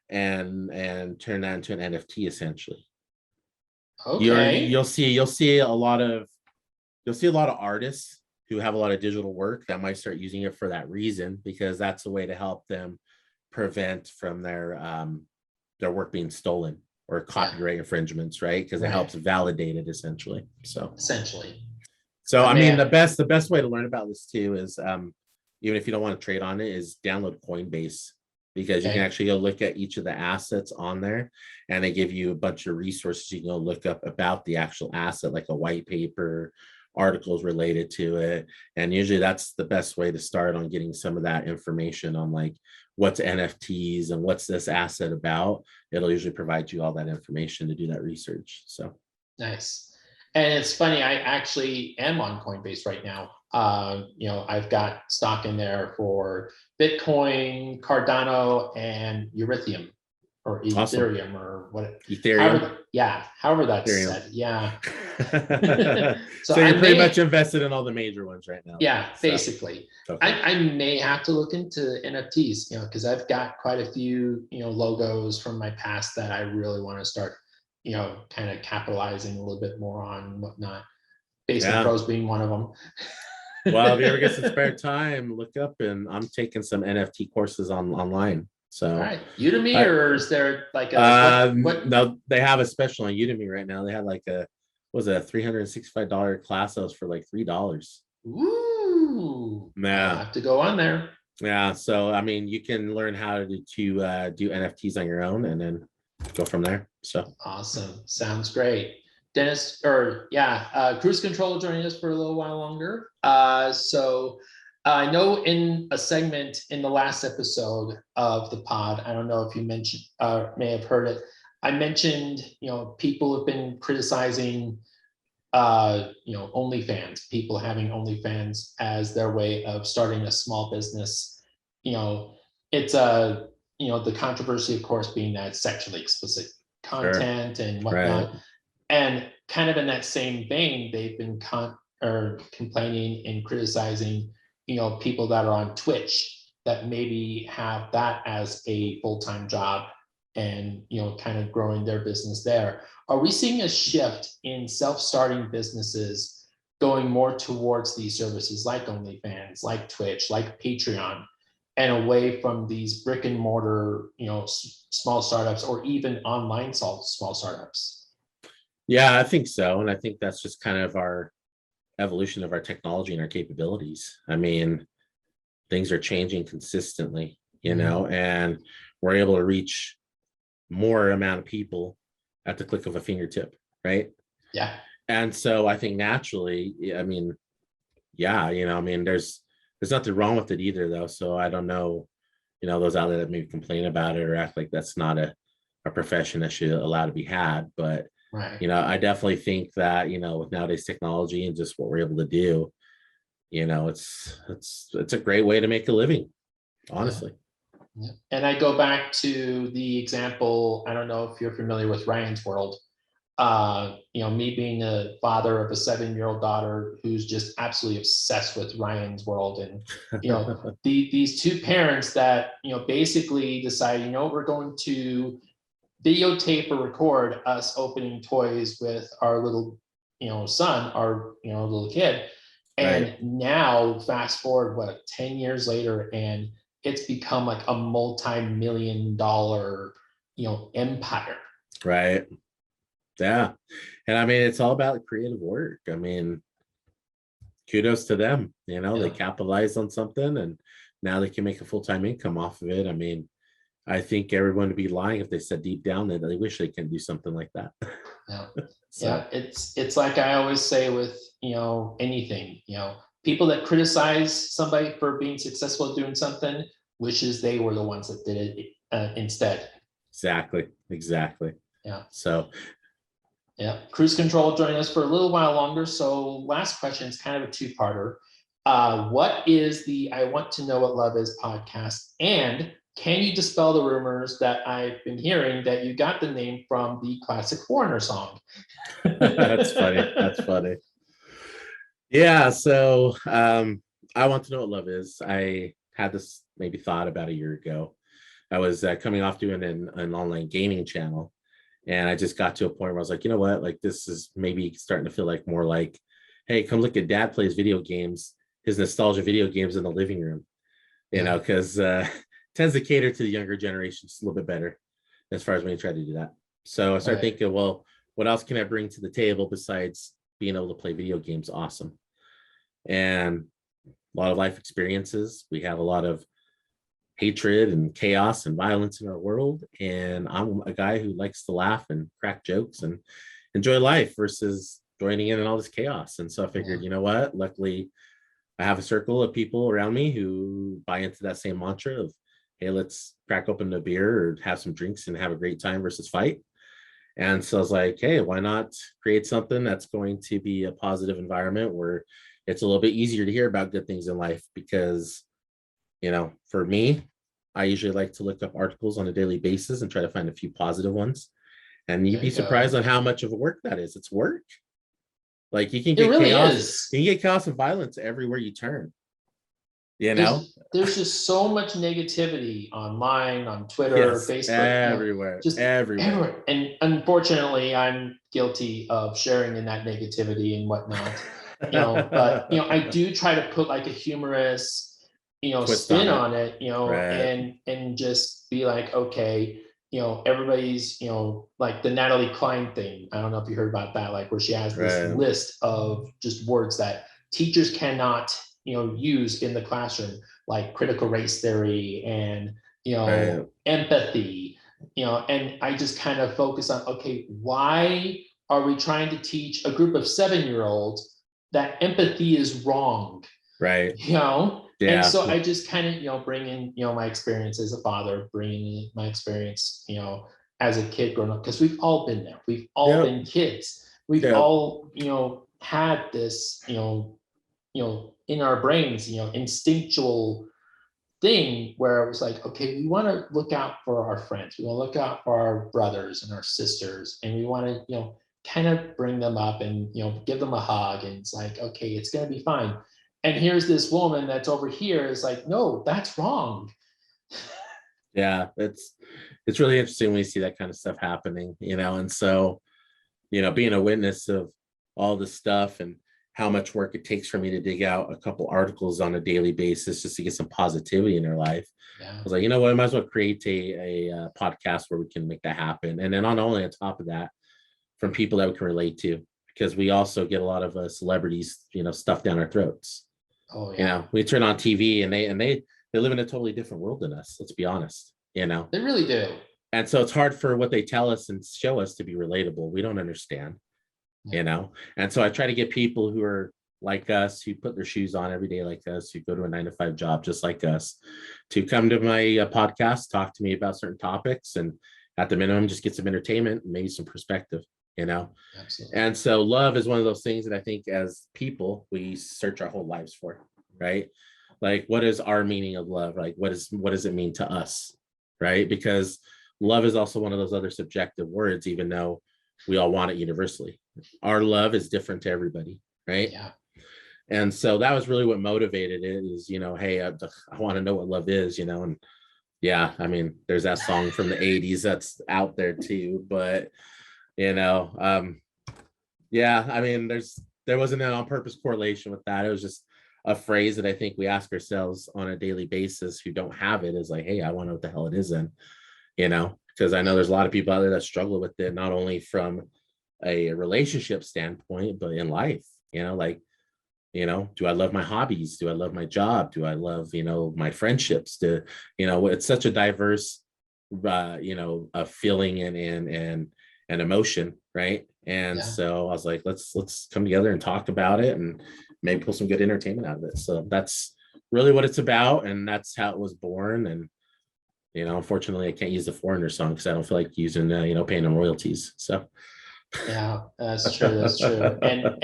and turn that into an NFT essentially. Okay. You'll see a lot of artists who have a lot of digital work that might start using it for that reason, because that's a way to help them prevent from their work being stolen or copyright infringements, right? Because it helps validate it essentially. So I mean, the best way to learn about this too is even if you don't want to trade on it, is download Coinbase, because you can actually go look at each of the assets on there and they give you a bunch of resources you can go look up about the actual asset, like a white paper, articles related to it. And usually that's the best way to start on getting some of that information on like what's NFTs and what's this asset about. It'll usually provide you all that information to do that research. So nice. And it's funny, I actually am on Coinbase right now. I've got stock in there for Bitcoin, Cardano, and Ethereum or Ethereum or what? Ethereum. However that's Ethereum. said. Yeah. So you're pretty much invested in all the major ones right now. Yeah, basically. Okay. I may have to look into NFTs, because I've got quite a few, logos from my past that I really want to start, kind of capitalizing a little bit more on and whatnot. Basement Pros being one of them. Well, if you ever get some spare time, look up, and I'm taking some NFT courses online. So, all right, Udemy, or is there like no, they have a special on Udemy right now. They had like a $365 class that was for like $3. Ooh, yeah, I'll have to go on there. Yeah, so I mean, you can learn how to do NFTs on your own, and then go from there. So awesome, sounds great. Cruise Control joining us for a little while longer. So I know in a segment in the last episode of the pod, I don't know if you mentioned, may have heard it. I mentioned, people have been criticizing, OnlyFans, people having OnlyFans as their way of starting a small business. It's the controversy, of course, being that it's sexually explicit content and whatnot. Right. And kind of in that same vein, they've been complaining and criticizing, people that are on Twitch that maybe have that as a full-time job and, kind of growing their business there. Are we seeing a shift in self-starting businesses going more towards these services like OnlyFans, like Twitch, like Patreon, and away from these brick and mortar, small startups or even online small startups? Yeah, I think so. And I think that's just kind of our evolution of our technology and our capabilities. I mean, things are changing consistently, and we're able to reach more amount of people at the click of a fingertip, right? Yeah. And so I think naturally, there's nothing wrong with it either, though. So I don't know, those out there that maybe complain about it or act like that's not a profession that should allow to be had. But right. I definitely think that, with nowadays technology and just what we're able to do, it's a great way to make a living, honestly. Yeah. And I go back to the example, I don't know if you're familiar with Ryan's World. Me being a father of a 7-year-old daughter who's just absolutely obsessed with Ryan's World. And, these two parents that, basically decide, we're going to videotape or record us opening toys with our little, son, our, little kid. And Right. now fast forward, 10 years later, and it's become like a multi-million-dollar, empire. Right. Yeah. And I mean, it's all about creative work. I mean, kudos to them. They capitalized on something and now they can make a full-time income off of it. I mean, I think everyone would be lying if they said deep down that they wish they can do something like that. Yeah. So. Yeah. It's like I always say with, anything, people that criticize somebody for being successful at doing something wishes they were the ones that did it instead. Exactly. Yeah. So. Yeah. Cruise Control joining us for a little while longer. So last question is kind of a two-parter. What is the I Want to Know What Love Is podcast? And can you dispel the rumors that I've been hearing that you got the name from the classic Foreigner song? That's funny. Yeah. So I Want to Know What Love Is. I had this maybe thought about a year ago. I was coming off doing an online gaming channel. And I just got to a point where I was like, you know what, like this is maybe starting to feel like more like, hey, come look at dad plays video games, his nostalgia video games in the living room, because tends to cater to the younger generation just a little bit better as far as when you try to do that. So I started thinking, well, what else can I bring to the table besides being able to play video games? Awesome. And a lot of life experiences. We have a lot of hatred and chaos and violence in our world. And I'm a guy who likes to laugh and crack jokes and enjoy life versus joining in all this chaos. And so I figured, you know what, luckily I have a circle of people around me who buy into that same mantra of, hey, let's crack open a beer or have some drinks and have a great time versus fight. And so I was like, hey, why not create something that's going to be a positive environment where it's a little bit easier to hear about good things in life? Because for me, I usually like to look up articles on a daily basis and try to find a few positive ones. And you'd be surprised on how much of a work that is. It's work. Like you can get chaos. You can get chaos and violence everywhere you turn. There's just so much negativity online, on Twitter, Facebook, everywhere, just everywhere. And unfortunately, I'm guilty of sharing in that negativity and whatnot. But I do try to put like a humorous spin on it, right. and just be like, okay, everybody's, like the Natalie Klein thing. I don't know if you heard about that, like where she has this list of just words that teachers cannot, use in the classroom, like critical race theory and, empathy, and I just kind of focus on, okay, why are we trying to teach a group of 7-year-olds that empathy is wrong? Right. Yeah. Yeah. And so I just kind of, bring in, my experience as a father, bringing in my experience, as a kid growing up, because we've all been there. We've all been kids. We've all, had this, in our brains, instinctual thing where it was like, okay, we want to look out for our friends. We want to look out for our brothers and our sisters. And we want to, kind of bring them up and, give them a hug. And it's like, okay, it's going to be fine. And here's this woman that's over here is like, no, that's wrong. Yeah, it's really interesting when you see that kind of stuff happening, and so, being a witness of all this stuff and how much work it takes for me to dig out a couple articles on a daily basis just to get some positivity in their life. Yeah. I was like, you know what, I might as well create a podcast where we can make that happen. And then not only on top of that, from people that we can relate to, because we also get a lot of celebrities, stuffed down our throats. Oh yeah. We turn on TV and they live in a totally different world than us. Let's be honest. They really do. And so it's hard for what they tell us and show us to be relatable. We don't understand. And so I try to get people who are like us, who put their shoes on every day like us, who go to a 9-to-5 job just like us, to come to my podcast, talk to me about certain topics, and at the minimum just get some entertainment and maybe some perspective. Absolutely. And so love is one of those things that I think as people we search our whole lives for, right? Like, what is our meaning of love? Like, what does it mean to us, right? Because love is also one of those other subjective words, even though we all want it universally. Our love is different to everybody, right? Yeah. And so that was really what motivated it is, hey, I want to know what love is, and yeah, I mean, there's that song from the 80s that's out there too, but yeah, I mean, there wasn't an on-purpose correlation with that. It was just a phrase that I think we ask ourselves on a daily basis who don't have it, is like, hey, I want to know what the hell it is then, because I know there's a lot of people out there that struggle with it, not only from a relationship standpoint, but in life, do I love my hobbies? Do I love my job? Do I love, my friendships? It's such a diverse, a feeling and emotion, right? And so I was like, let's come together and talk about it and maybe pull some good entertainment out of it. So that's really what it's about, and that's how it was born. And unfortunately, I can't use the Foreigner song because I don't feel like using paying them royalties. So yeah, that's true. And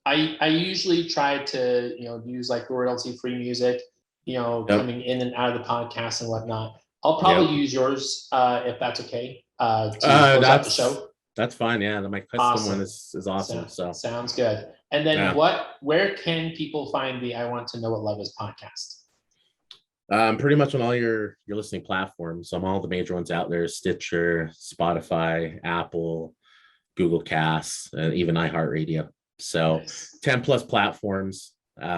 I usually try to use like royalty-free music, coming in and out of the podcast and whatnot. I'll probably use yours if that's okay. To close out the show. That's fine. Yeah, my custom one is awesome. So sounds good. And then where can people find the I Want to Know What Love Is podcast? Pretty much on all your listening platforms. I'm all the major ones out there: Stitcher, Spotify, Apple, Google Casts, and even iHeartRadio. So nice. 10 plus platforms.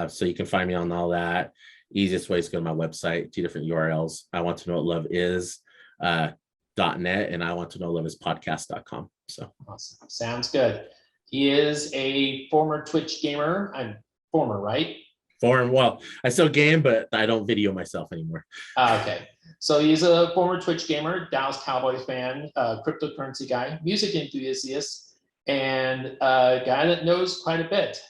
So you can find me on all that. Easiest way is to go to my website, 2 different URLs. I want to know what love is .net, and I want to know love is podcast.com. So awesome. Sounds good. He is a former Twitch gamer. I'm former, right? Well, I still game, but I don't video myself anymore. Okay. So he's a former Twitch gamer, Dallas Cowboys fan, cryptocurrency guy, music enthusiast, and a guy that knows quite a bit.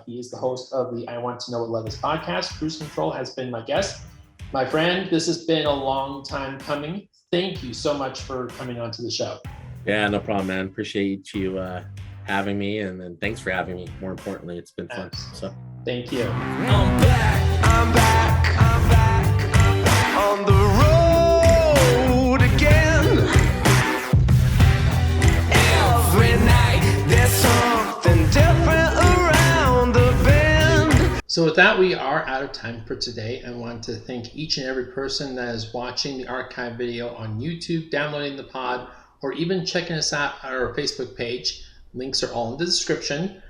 He is the host of the I Want to Know What Love Is podcast. Cruise Control has been my guest. My friend, this has been a long time coming. Thank you so much for coming onto the show. Yeah, no problem, man. Appreciate you having me, and thanks for having me. More importantly, it's been fun. So thank you. I'm back on the road again. Every night there's something different around the bend. So with that, we are out of time for today. I want to thank each and every person that is watching the archive video on YouTube, downloading the pod, or even checking us out on our Facebook page. Links are all in the description.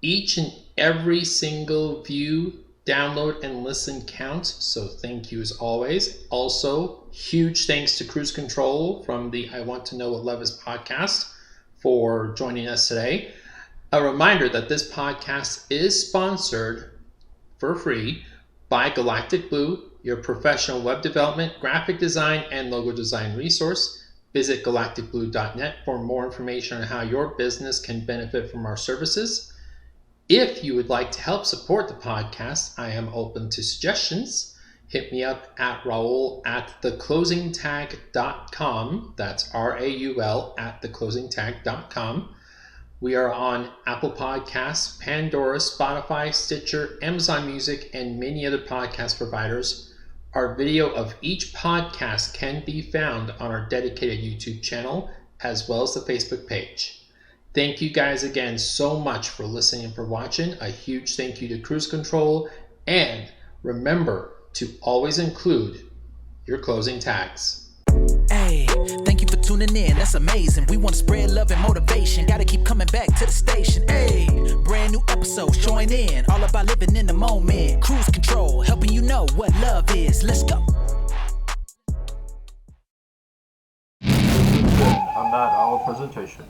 Each and every single view, download, and listen counts. So thank you as always. Also, huge thanks to Cruise Control from the I Want to Know What Love Is podcast for joining us today. A reminder that this podcast is sponsored for free by Galactic Blue, your professional web development, graphic design, and logo design resource. Visit galacticblue.net for more information on how your business can benefit from our services. If you would like to help support the podcast, I am open to suggestions. Hit me up at Raul at theclosingtag.com. That's RAUL at theclosingtag.com. We are on Apple Podcasts, Pandora, Spotify, Stitcher, Amazon Music, and many other podcast providers. Our video of each podcast can be found on our dedicated YouTube channel, as well as the Facebook page. Thank you guys again so much for listening and for watching. A huge thank you to Cruise Control, and remember to always include your closing tags. Hey, thank you for tuning in. That's amazing. We want to spread love and motivation. Gotta keep coming back to the station. Hey, brand new episodes. Join in. All about living in the moment. Cruise Control, helping you know what love is. Let's go. I'm not our presentation.